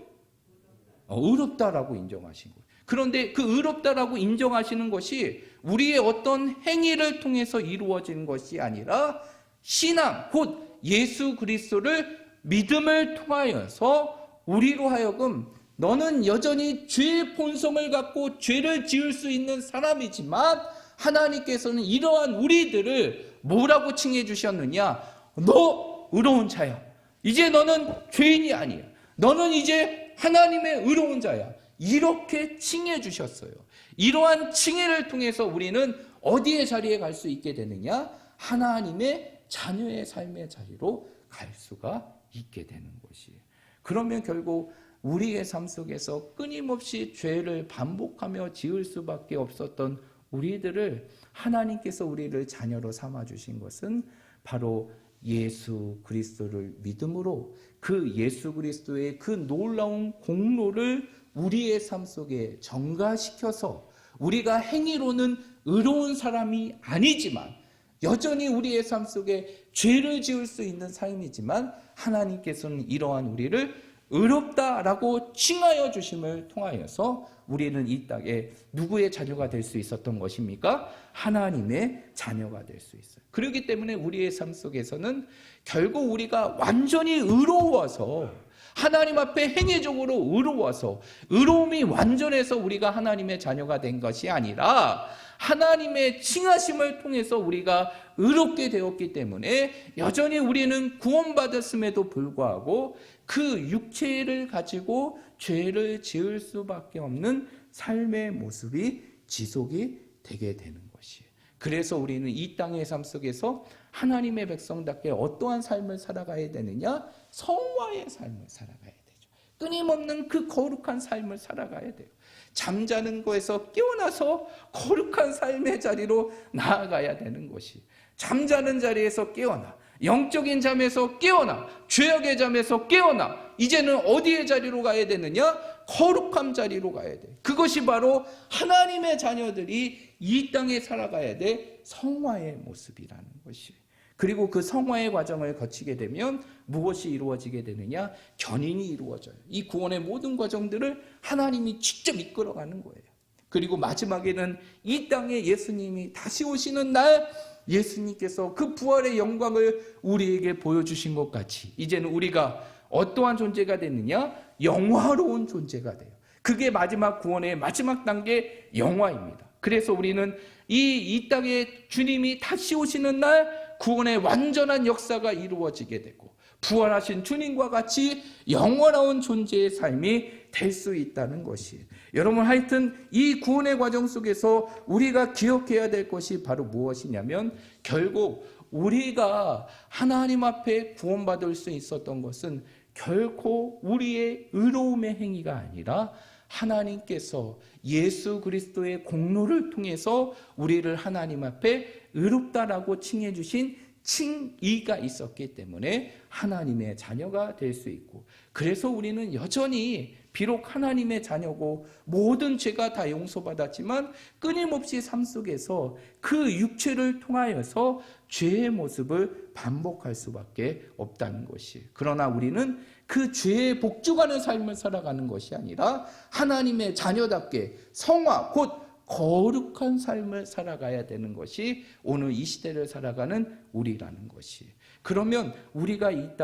S1: 의롭다라고 인정하신 거예요. 그런데 그 의롭다라고 인정하시는 것이 우리의 어떤 행위를 통해서 이루어지는 것이 아니라 신앙, 곧 예수 그리스도를 믿음을 통하여서 우리로 하여금 너는 여전히 죄의 본성을 갖고 죄를 지을 수 있는 사람이지만 하나님께서는 이러한 우리들을 뭐라고 칭해 주셨느냐? 너 의로운 자야. 이제 너는 죄인이 아니야. 너는 이제 하나님의 의로운 자야. 이렇게 칭해 주셨어요. 이러한 칭해를 통해서 우리는 어디의 자리에 갈 수 있게 되느냐? 하나님의 자녀의 삶의 자리로 갈 수가 있게 되는 것이에요. 그러면 결국 우리의 삶 속에서 끊임없이 죄를 반복하며 지을 수밖에 없었던 우리들을 하나님께서 우리를 자녀로 삼아주신 것은 바로 예수 그리스도를 믿음으로 그 예수 그리스도의 그 놀라운 공로를 우리의 삶 속에 전가시켜서 우리가 행위로는 의로운 사람이 아니지만 여전히 우리의 삶 속에 죄를 지을 수 있는 삶이지만 하나님께서는 이러한 우리를 의롭다라고 칭하여 주심을 통하여서 우리는 이 땅에 누구의 자녀가 될 수 있었던 것입니까? 하나님의 자녀가 될 수 있어요. 그렇기 때문에 우리의 삶 속에서는 결국 우리가 완전히 의로워서 하나님 앞에 행위적으로 의로워서 의로움이 완전해서 우리가 하나님의 자녀가 된 것이 아니라 하나님의 칭하심을 통해서 우리가 의롭게 되었기 때문에 여전히 우리는 구원받았음에도 불구하고 그 육체를 가지고 죄를 지을 수밖에 없는 삶의 모습이 지속이 되게 되는 것이에요. 그래서 우리는 이 땅의 삶 속에서 하나님의 백성답게 어떠한 삶을 살아가야 되느냐? 성화의 삶을 살아가야 되죠. 끊임없는 그 거룩한 삶을 살아가야 돼요. 잠자는 거에서 깨어나서 거룩한 삶의 자리로 나아가야 되는 것이, 잠자는 자리에서 깨어나, 영적인 잠에서 깨어나, 죄악의 잠에서 깨어나, 이제는 어디의 자리로 가야 되느냐? 거룩한 자리로 가야 돼. 그것이 바로 하나님의 자녀들이 이 땅에 살아가야 돼 성화의 모습이라는 것이. 그리고 그 성화의 과정을 거치게 되면 무엇이 이루어지게 되느냐? 견인이 이루어져요. 이 구원의 모든 과정들을 하나님이 직접 이끌어가는 거예요. 그리고 마지막에는 이 땅에 예수님이 다시 오시는 날 예수님께서 그 부활의 영광을 우리에게 보여주신 것 같이 이제는 우리가 어떠한 존재가 됐느냐? 영화로운 존재가 돼요. 그게 마지막 구원의 마지막 단계 영화입니다. 그래서 우리는 이 땅에 주님이 다시 오시는 날 구원의 완전한 역사가 이루어지게 되고 부활하신 주님과 같이 영원한 존재의 삶이 될 수 있다는 것이, 여러분 하여튼 이 구원의 과정 속에서 우리가 기억해야 될 것이 바로 무엇이냐면 결국 우리가 하나님 앞에 구원받을 수 있었던 것은 결코 우리의 의로움의 행위가 아니라 하나님께서 예수 그리스도의 공로를 통해서 우리를 하나님 앞에 의롭다라고 칭해 주신 칭의가 있었기 때문에 하나님의 자녀가 될 수 있고, 그래서 우리는 여전히 비록 하나님의 자녀고 모든 죄가 다 용서받았지만 끊임없이 삶 속에서 그 육체를 통하여서 죄의 모습을 반복할 수밖에 없다는 것이, 그러나 우리는 그 죄에 복종하는 삶을 살아가는 것이 아니라 하나님의 자녀답게 성화 곧 거룩한 삶을 살아가야 되는 것이 오늘 이 시대를 살아가는 우리라는 것이. 그러면 우리가 이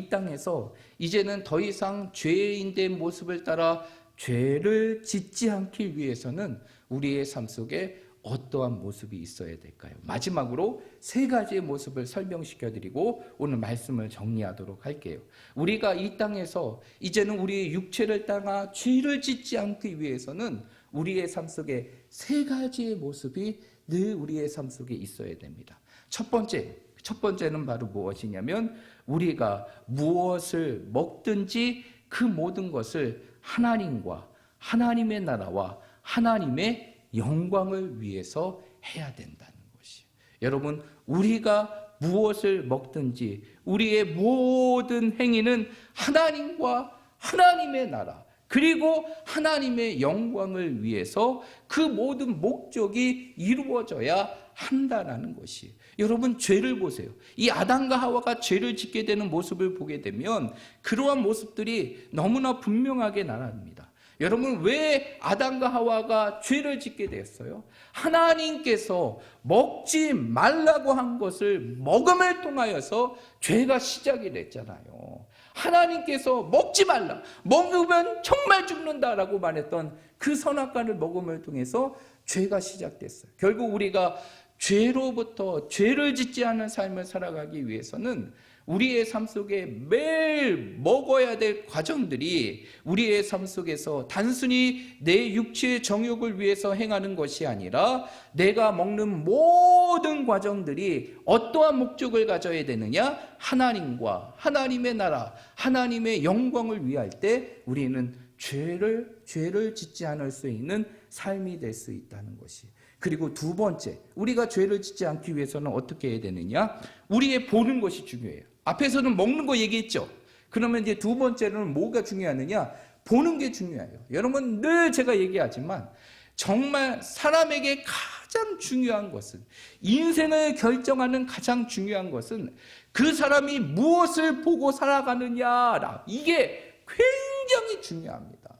S1: 땅에서 이제는 더 이상 죄인된 모습을 따라 죄를 짓지 않기 위해서는 우리의 삶 속에 어떠한 모습이 있어야 될까요? 마지막으로 세 가지의 모습을 설명시켜 드리고 오늘 말씀을 정리하도록 할게요. 우리가 이 땅에서 이제는 우리의 육체를 따라 죄를 짓지 않기 위해서는 우리의 삶 속에 세 가지의 모습이 늘 우리의 삶 속에 있어야 됩니다. 첫 번째는 바로 무엇이냐면 우리가 무엇을 먹든지 그 모든 것을 하나님과 하나님의 나라와 하나님의 영광을 위해서 해야 된다는 것이. 여러분, 우리가 무엇을 먹든지 우리의 모든 행위는 하나님과 하나님의 나라 그리고 하나님의 영광을 위해서 그 모든 목적이 이루어져야 한다는 것이. 여러분, 죄를 보세요. 이 아담과 하와가 죄를 짓게 되는 모습을 보게 되면 그러한 모습들이 너무나 분명하게 나타납니다. 여러분, 왜 아담과 하와가 죄를 짓게 되었어요? 하나님께서 먹지 말라고 한 것을 먹음을 통하여서 죄가 시작이 됐잖아요. 하나님께서 먹지 말라, 먹으면 정말 죽는다라고 말했던 그 선악과를 먹음을 통해서 죄가 시작됐어요. 결국 우리가 죄로부터 죄를 짓지 않은 삶을 살아가기 위해서는 우리의 삶 속에 매일 먹어야 될 과정들이 우리의 삶 속에서 단순히 내 육체의 정욕을 위해서 행하는 것이 아니라 내가 먹는 모든 과정들이 어떠한 목적을 가져야 되느냐? 하나님과 하나님의 나라, 하나님의 영광을 위할 때 우리는 죄를 짓지 않을 수 있는 삶이 될 수 있다는 것이. 그리고 두 번째, 우리가 죄를 짓지 않기 위해서는 어떻게 해야 되느냐? 우리의 보는 것이 중요해요. 앞에서는 먹는 거 얘기했죠. 그러면 이제 두 번째로는 뭐가 중요하느냐? 보는 게 중요해요. 여러분, 늘 제가 얘기하지만 정말 사람에게 가장 중요한 것은, 인생을 결정하는 가장 중요한 것은 그 사람이 무엇을 보고 살아가느냐, 이게 굉장히 중요합니다.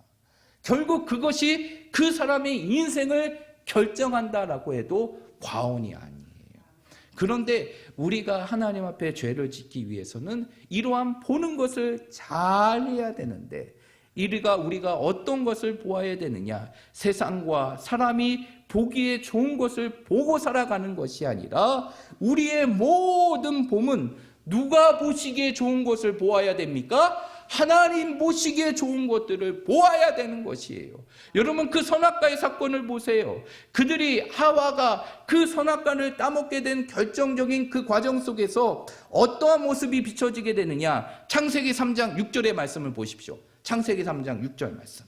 S1: 결국 그것이 그 사람의 인생을 결정한다라고 해도 과언이 아니에요. 그런데 우리가 하나님 앞에 죄를 짓기 위해서는 이러한 보는 것을 잘 해야 되는데, 우리가 어떤 것을 보아야 되느냐? 세상과 사람이 보기에 좋은 것을 보고 살아가는 것이 아니라 우리의 모든 봄은 누가 보시기에 좋은 것을 보아야 됩니까? 하나님 보시기에 좋은 것들을 보아야 되는 것이에요. 여러분, 그 선악과의 사건을 보세요. 하와가 그 선악과를 따먹게 된 결정적인 그 과정 속에서 어떠한 모습이 비춰지게 되느냐? 창세기 3장 6절의 말씀을 보십시오. 창세기 3장 6절 말씀.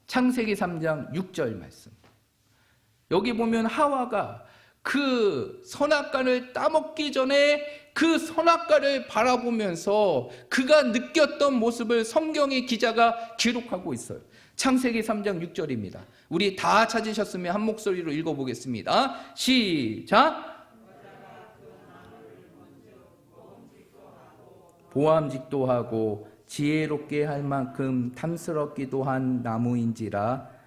S1: 창세기 3장 6절 말씀. 여기 보면 하와가 그 선악과를 따먹기 전에 그 선악과를 바라보면서 그가 느꼈던 모습을 성경의 기자가 기록하고 있어요. 창세기 3장 6절입니다. 우리 다 찾으셨으면 한 목소리로 읽어보겠습니다. 시작! 보암직도 하고 지혜롭게 할 만큼 탐스럽기도 한 나무인지라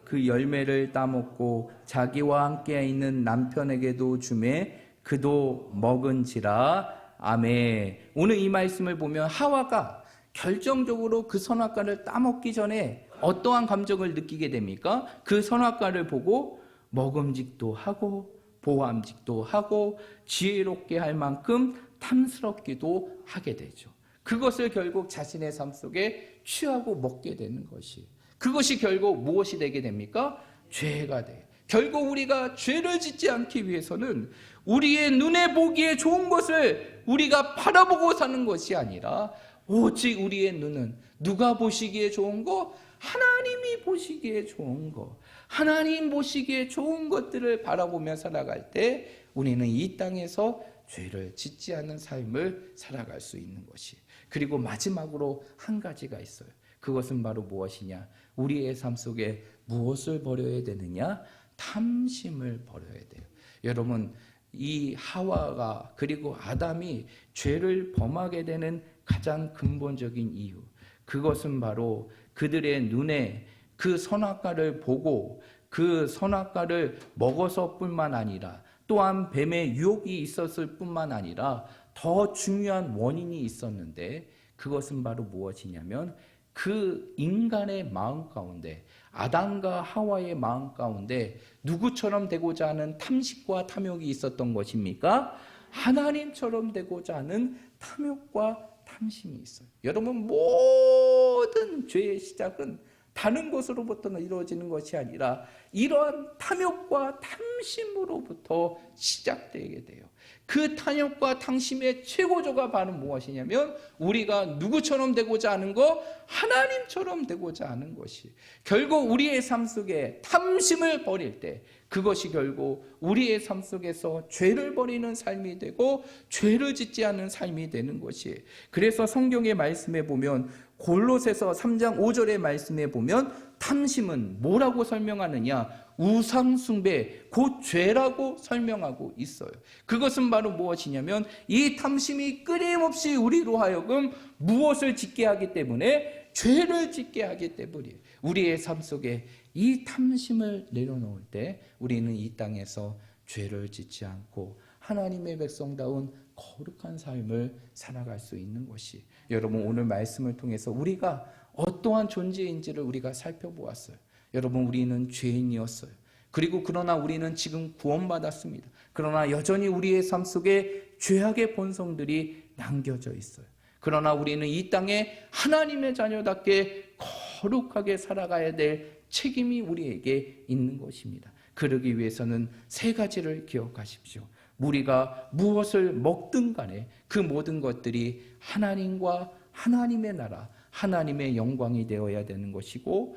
S1: 그 열매를 따먹고 자기와 함께 있는 남편에게도 주매 그도 먹은지라. 아멘. 오늘 이 말씀을 보면 하와가 결정적으로 그 선악과를 따먹기 전에 어떠한 감정을 느끼게 됩니까? 그 선악과를 보고 먹음직도 하고 보암직도 하고 지혜롭게 할 만큼 탐스럽기도 하게 되죠. 그것을 결국 자신의 삶 속에 취하고 먹게 되는 것이, 그것이 결국 무엇이 되게 됩니까? 죄가 돼요. 결국 우리가 죄를 짓지 않기 위해서는 우리의 눈에 보기에 좋은 것을 우리가 바라보고 사는 것이 아니라 오직 우리의 눈은 누가 보시기에 좋은 거? 하나님이 보시기에 좋은 거, 하나님 보시기에 좋은 것들을 바라보며 살아갈 때 우리는 이 땅에서 죄를 짓지 않는 삶을 살아갈 수 있는 것이. 그리고 마지막으로 한 가지가 있어요. 그것은 바로 무엇이냐? 우리의 삶 속에 무엇을 버려야 되느냐? 탐심을 버려야 돼요. 여러분, 이 하와가 그리고 아담이 죄를 범하게 되는 가장 근본적인 이유,
S3: 그것은 바로 그들의 눈에 그 선악과를 보고 그 선악과를 먹어서 뿐만 아니라 또한 뱀의 유혹이 있었을 뿐만 아니라 더 중요한 원인이 있었는데, 그것은 바로 무엇이냐면 그 인간의 마음 가운데, 아담과 하와의 마음 가운데 누구처럼 되고자 하는 탐식과 탐욕이 있었던 것입니까? 하나님처럼 되고자 하는 탐욕과 탐심이 있어요. 여러분, 모든 죄의 시작은 다른 것으로부터 이루어지는 것이 아니라 이러한 탐욕과 탐심으로부터 시작되게 돼요. 그 탐욕과 탐심의 최고조가 바로 무엇이냐면 우리가 누구처럼 되고자 하는 것, 하나님처럼 되고자 하는 것이, 결국 우리의 삶 속에 탐심을 버릴 때 그것이 결국 우리의 삶 속에서 죄를 버리는 삶이 되고 죄를 짓지 않는 삶이 되는 것이에요. 그래서 성경의 말씀에 보면 골로새서 3장 5절의 말씀에 보면 탐심은 뭐라고 설명하느냐? 우상숭배, 곧 죄라고 설명하고 있어요. 그것은 바로 무엇이냐면 이 탐심이 끊임없이 우리로 하여금 무엇을 짓게 하기 때문에? 죄를 짓게 하기 때문이에요. 우리의 삶 속에 이 탐심을 내려놓을 때 우리는 이 땅에서 죄를 짓지 않고 하나님의 백성다운 거룩한 삶을 살아갈 수 있는 것이, 여러분 오늘 말씀을 통해서 우리가 어떠한 존재인지를 우리가 살펴보았어요. 여러분, 우리는 죄인이었어요. 그리고 그러나 우리는 지금 구원받았습니다. 그러나 여전히 우리의 삶 속에 죄악의 본성들이 남겨져 있어요. 그러나 우리는 이 땅에 하나님의 자녀답게 거룩하게 살아가야 될 책임이 우리에게 있는 것입니다. 그러기 위해서는 세 가지를 기억하십시오. 우리가 무엇을 먹든 간에 그 모든 것들이 하나님과 하나님의 나라, 하나님의 영광이 되어야 되는 것이고,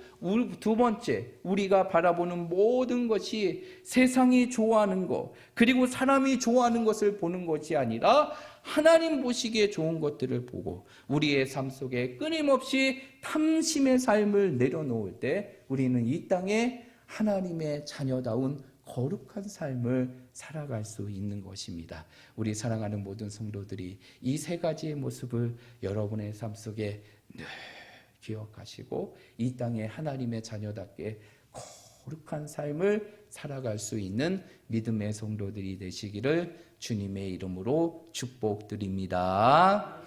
S3: 두 번째, 우리가 바라보는 모든 것이 세상이 좋아하는 것, 그리고 사람이 좋아하는 것을 보는 것이 아니라 하나님 보시기에 좋은 것들을 보고 우리의 삶 속에 끊임없이 탐심의 삶을 내려놓을 때 우리는 이 땅에 하나님의 자녀다운 거룩한 삶을 살아갈 수 있는 것입니다. 우리 사랑하는 모든 성도들이 이 세 가지의 모습을 여러분의 삶 속에 늘 기억하시고 이 땅에 하나님의 자녀답게 거룩한 삶을 살아갈 수 있는 믿음의 성도들이 되시기를 주님의 이름으로 축복드립니다.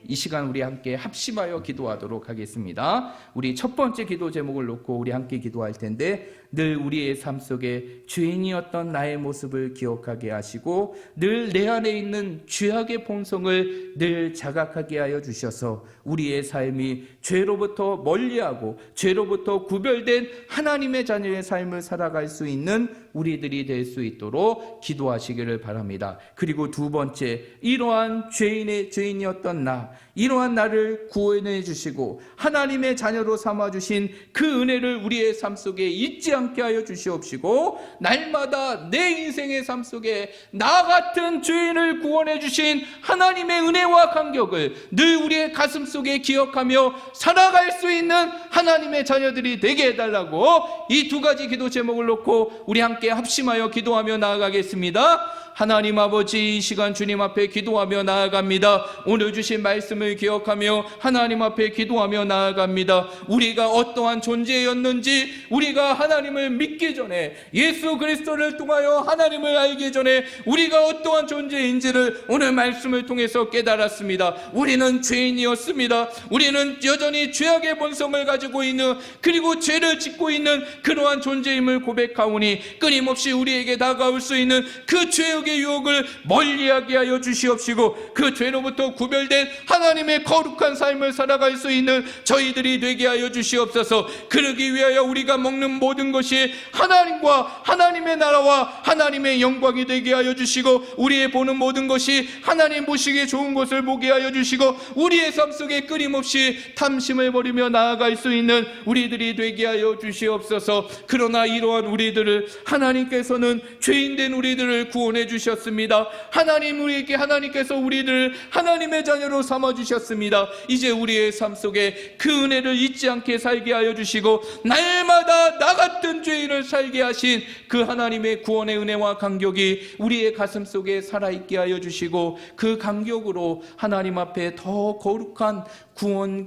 S3: 이 시간 우리 함께 합심하여 기도하도록 하겠습니다. 우리 첫 번째 기도 제목을 놓고 우리 함께 기도할 텐데, 늘 우리의 삶 속에 죄인이었던 나의 모습을 기억하게 하시고 늘 내 안에 있는 죄악의 본성을 늘 자각하게 하여 주셔서 우리의 삶이 죄로부터 멀리하고 죄로부터 구별된 하나님의 자녀의 삶을 살아갈 수 있는 우리들이 될 수 있도록 기도하시기를 바랍니다. 그리고 두 번째, 이러한 죄인이었던 나, 이러한 나를 구원해 주시고 하나님의 자녀로 삼아 주신 그 은혜를 우리의 삶 속에 잊지 않게 하여 주시옵시고, 날마다 내 인생의 삶 속에 나 같은 죄인을 구원해 주신 하나님의 은혜와 감격을 늘 우리의 가슴 속에 기억하며 살아갈 수 있는 하나님의 자녀들이 되게 해달라고, 이 두 가지 기도 제목을 놓고 우리 함께 합심하여 기도하며 나아가겠습니다. 하나님 아버지, 이 시간 주님 앞에 기도하며 나아갑니다. 오늘 주신 말씀을 기억하며 하나님 앞에 기도하며 나아갑니다. 우리가 어떠한 존재였는지, 우리가 하나님을 믿기 전에, 예수 그리스도를 통하여 하나님을 알기 전에 우리가 어떠한 존재인지를 오늘 말씀을 통해서 깨달았습니다. 우리는 죄인이었습니다. 우리는 여전히 죄악의 본성을 가지고 있는, 그리고 죄를 짓고 있는 그러한 존재임을 고백하오니 끊임없이 우리에게 다가올 수 있는 그 죄악의 유혹을 멀리하게 하여 주시옵시고, 그 죄로부터 구별된 하나님의 거룩한 삶을 살아갈 수 있는 저희들이 되게 하여 주시옵소서. 그러기 위하여 우리가 먹는 모든 것이 하나님과 하나님의 나라와 하나님의 영광이 되게 하여 주시고, 우리의 보는 모든 것이 하나님 보시기에 좋은 것을 보게 하여 주시고, 우리의 삶 속에 끊임없이 탐심을 버리며 나아갈 수 있는 우리들이 되게 하여 주시옵소서. 그러나 이러한 우리들을 하나님께서는 죄인된 우리들을 구원해 주시고 주셨습니다. 하나님께서 우리를 하나님의 자녀로 삼아주셨습니다. 이제 우리의 삶 속에 그 은혜를 잊지 않게 살게 하여 주시고 날마다 나 같은 죄인을 살게 하신 그 하나님의 구원의 은혜와 감격이 우리의 가슴 속에 살아있게 하여 주시고 그 감격으로 하나님 앞에 더 거룩한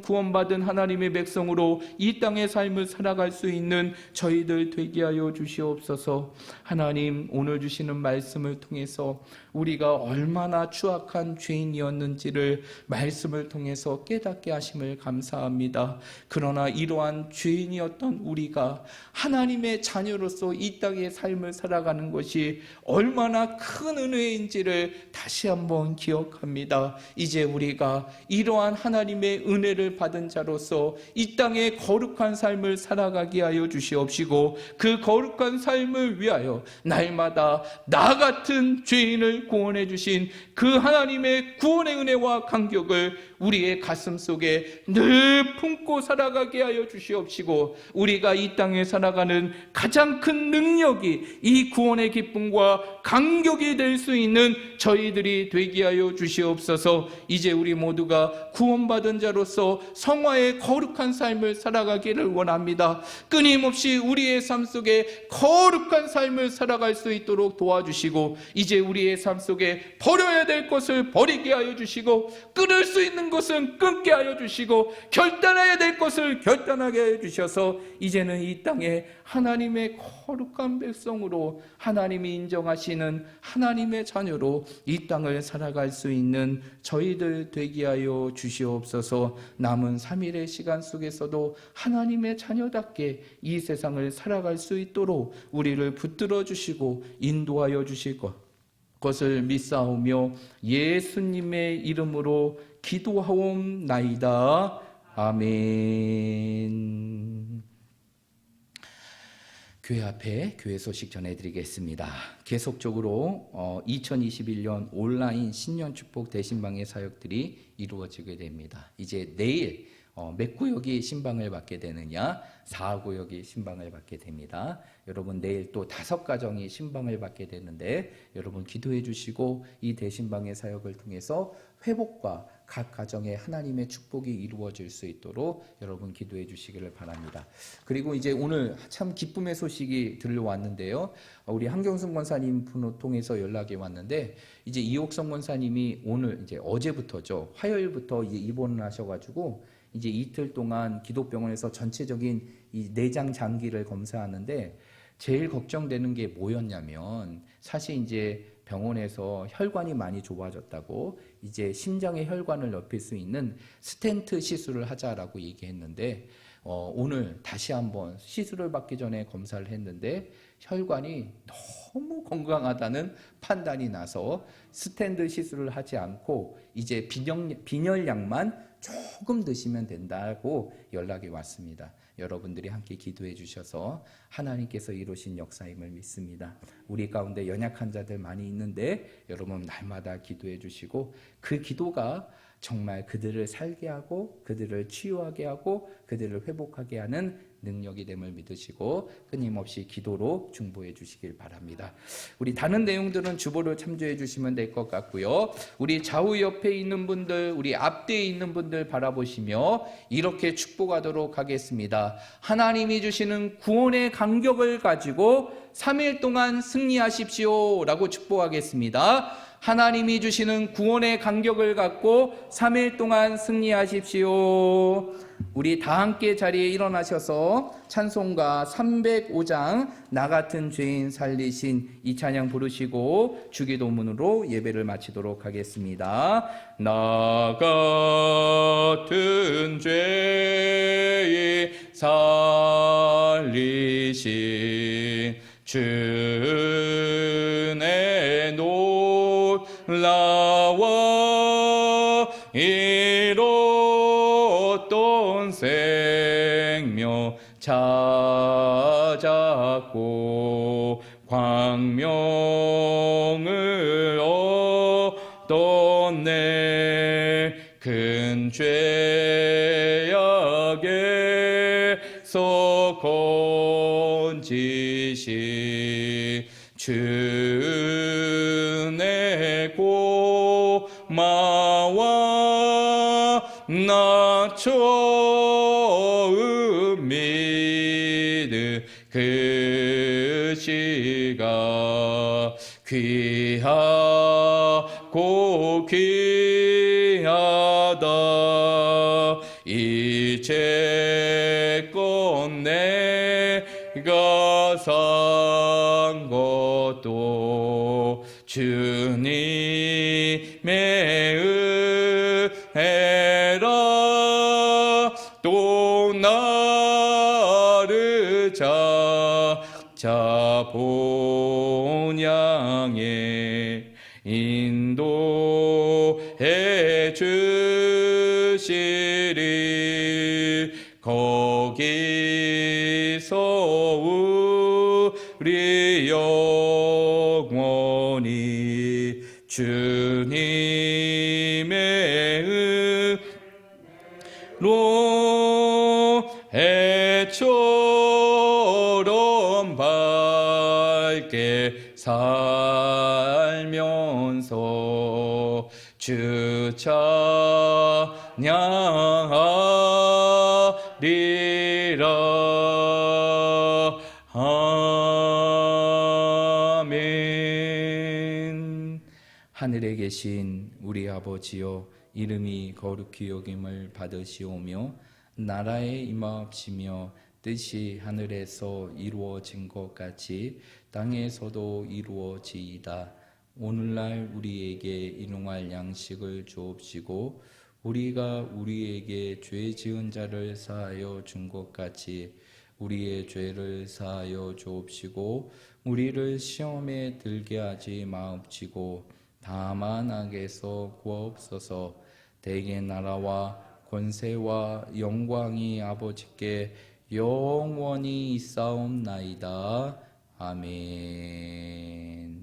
S3: 구원받은 하나님의 백성으로 이 땅의 삶을 살아갈 수 있는 저희들 되게 하여 주시옵소서. 하나님, 오늘 주시는 말씀을 통해서 우리가 얼마나 추악한 죄인이었는지를 말씀을 통해서 깨닫게 하심을 감사합니다. 그러나 이러한 죄인이었던 우리가 하나님의 자녀로서 이 땅의 삶을 살아가는 것이 얼마나 큰 은혜인지를 다시 한번 기억합니다. 이제 우리가 이러한 하나님의 은혜를 받은 자로서 이 땅의 거룩한 삶을 살아가게 하여 주시옵시고 그 거룩한 삶을 위하여 날마다 나 같은 죄인을 구원해 주신 그 하나님의 구원의 은혜와 감격을 우리의 가슴 속에 늘 품고 살아가게 하여 주시옵시고 우리가 이 땅에 살아가는 가장 큰 능력이 이 구원의 기쁨과 감격이 될 수 있는 저희들이 되게 하여 주시옵소서. 이제 우리 모두가 구원받은 자로서 성화의 거룩한 삶을 살아가기를 원합니다. 끊임없이 우리의 삶 속에 거룩한 삶을 살아갈 수 있도록 도와주시고 이제 우리의 삶 속에 버려야 될 것을 버리게 하여 주시고 끊을 수 있는 것은 끊게 하여 주시고 결단해야 될 것을 결단하게 하여 주셔서 이제는 이 땅에 하나님의 거룩한 백성으로 하나님이 인정하시는 하나님의 자녀로 이 땅을 살아갈 수 있는 저희들 되게 하여 주시옵소서. 남은 3일의 시간 속에서도 하나님의 자녀답게 이 세상을 살아갈 수 있도록 우리를 붙들어 주시고 인도하여 주실 것을 믿사오며 예수님의 이름으로 기도하옵나이다. 아멘. 교회 앞에 교회 소식 전해드리겠습니다. 계속적으로 2021년 온라인 신년 축복 대신방의 사역들이 이루어지게 됩니다. 이제 내일 몇 구역이 신방을 받게 되느냐? 4구역이 신방을 받게 됩니다. 여러분 내일 또 5가정이 신방을 받게 되는데 여러분 기도해 주시고 이 대신방의 사역을 통해서 회복과 각 가정에 하나님의 축복이 이루어질 수 있도록 여러분 기도해 주시기를 바랍니다. 그리고 이제 오늘 참 기쁨의 소식이 들려왔는데요. 우리 한경순 권사님 통해서 연락이 왔는데 이제 이옥성 권사님이 오늘 이제 어제부터죠. 화요일부터 이제 입원을 하셔가지고 이제 이틀 동안 기독병원에서 전체적인 이 내장 장기를 검사하는데 제일 걱정되는 게 뭐였냐면 사실 이제 병원에서 혈관이 많이 좁아졌다고 이제 심장의 혈관을 넓힐 수 있는 스텐트 시술을 하자라고 얘기했는데 오늘 다시 한번 시술을 받기 전에 검사를 했는데 혈관이 너무 건강하다는 판단이 나서 스텐트 시술을 하지 않고 이제 빈혈약만 조금 드시면 된다고 연락이 왔습니다. 여러분들이 함께 기도해 주셔서 하나님께서 이루신 역사임을 믿습니다. 우리 가운데 연약한 자들 많이 있는데 여러분 날마다 기도해 주시고 그 기도가 정말 그들을 살게 하고 그들을 치유하게 하고 그들을 회복하게 하는 능력이 됨을 믿으시고 끊임없이 기도로 중보해 주시길 바랍니다. 우리 다른 내용들은 주보를 참조해 주시면 될 것 같고요. 우리 좌우 옆에 있는 분들, 우리 앞뒤에 있는 분들 바라보시며 이렇게 축복하도록 하겠습니다. 하나님이 주시는 구원의 감격을 가지고 3일 동안 승리하십시오 라고 축복하겠습니다. 하나님이 주시는 구원의 감격을 갖고 3일 동안 승리하십시오. 우리 다 함께 자리에 일어나셔서 찬송가 305장 나 같은 죄인 살리신 이 찬양 부르시고 주기도문으로 예배를 마치도록 하겠습니다. 나 같은 죄인 살리신 주의 놀라워 이뤘던 생명 찾았고 광명을 얻었네. 큰 죄악에서 건지신 주는 그 시가 귀하고 귀하다. 이제껏 내가 산 것도 주님의 은혜라. 또 나를 작자 본향에 인도해 주시리. 거기서 우리 영원히 주님의 은로 해처럼 밝게 살면서 주 찬양하리라. 아멘. 하늘에 계신 우리 아버지여, 이름이 거룩히 여김을 받으시오며 나라에 임하옵시며 뜻이 하늘에서 이루어진 것 같이 땅에서도 이루어지이다. 오늘날 우리에게 일용할 양식을 주옵시고 우리가 우리에게 죄 지은 자를 사하여 준 것 같이 우리의 죄를 사하여 주옵시고 우리를 시험에 들게 하지 마옵시고 다만 악에서 구하옵소서. 대개 나라와 권세와 영광이 아버지께 영원히 있사옵나이다. 아멘.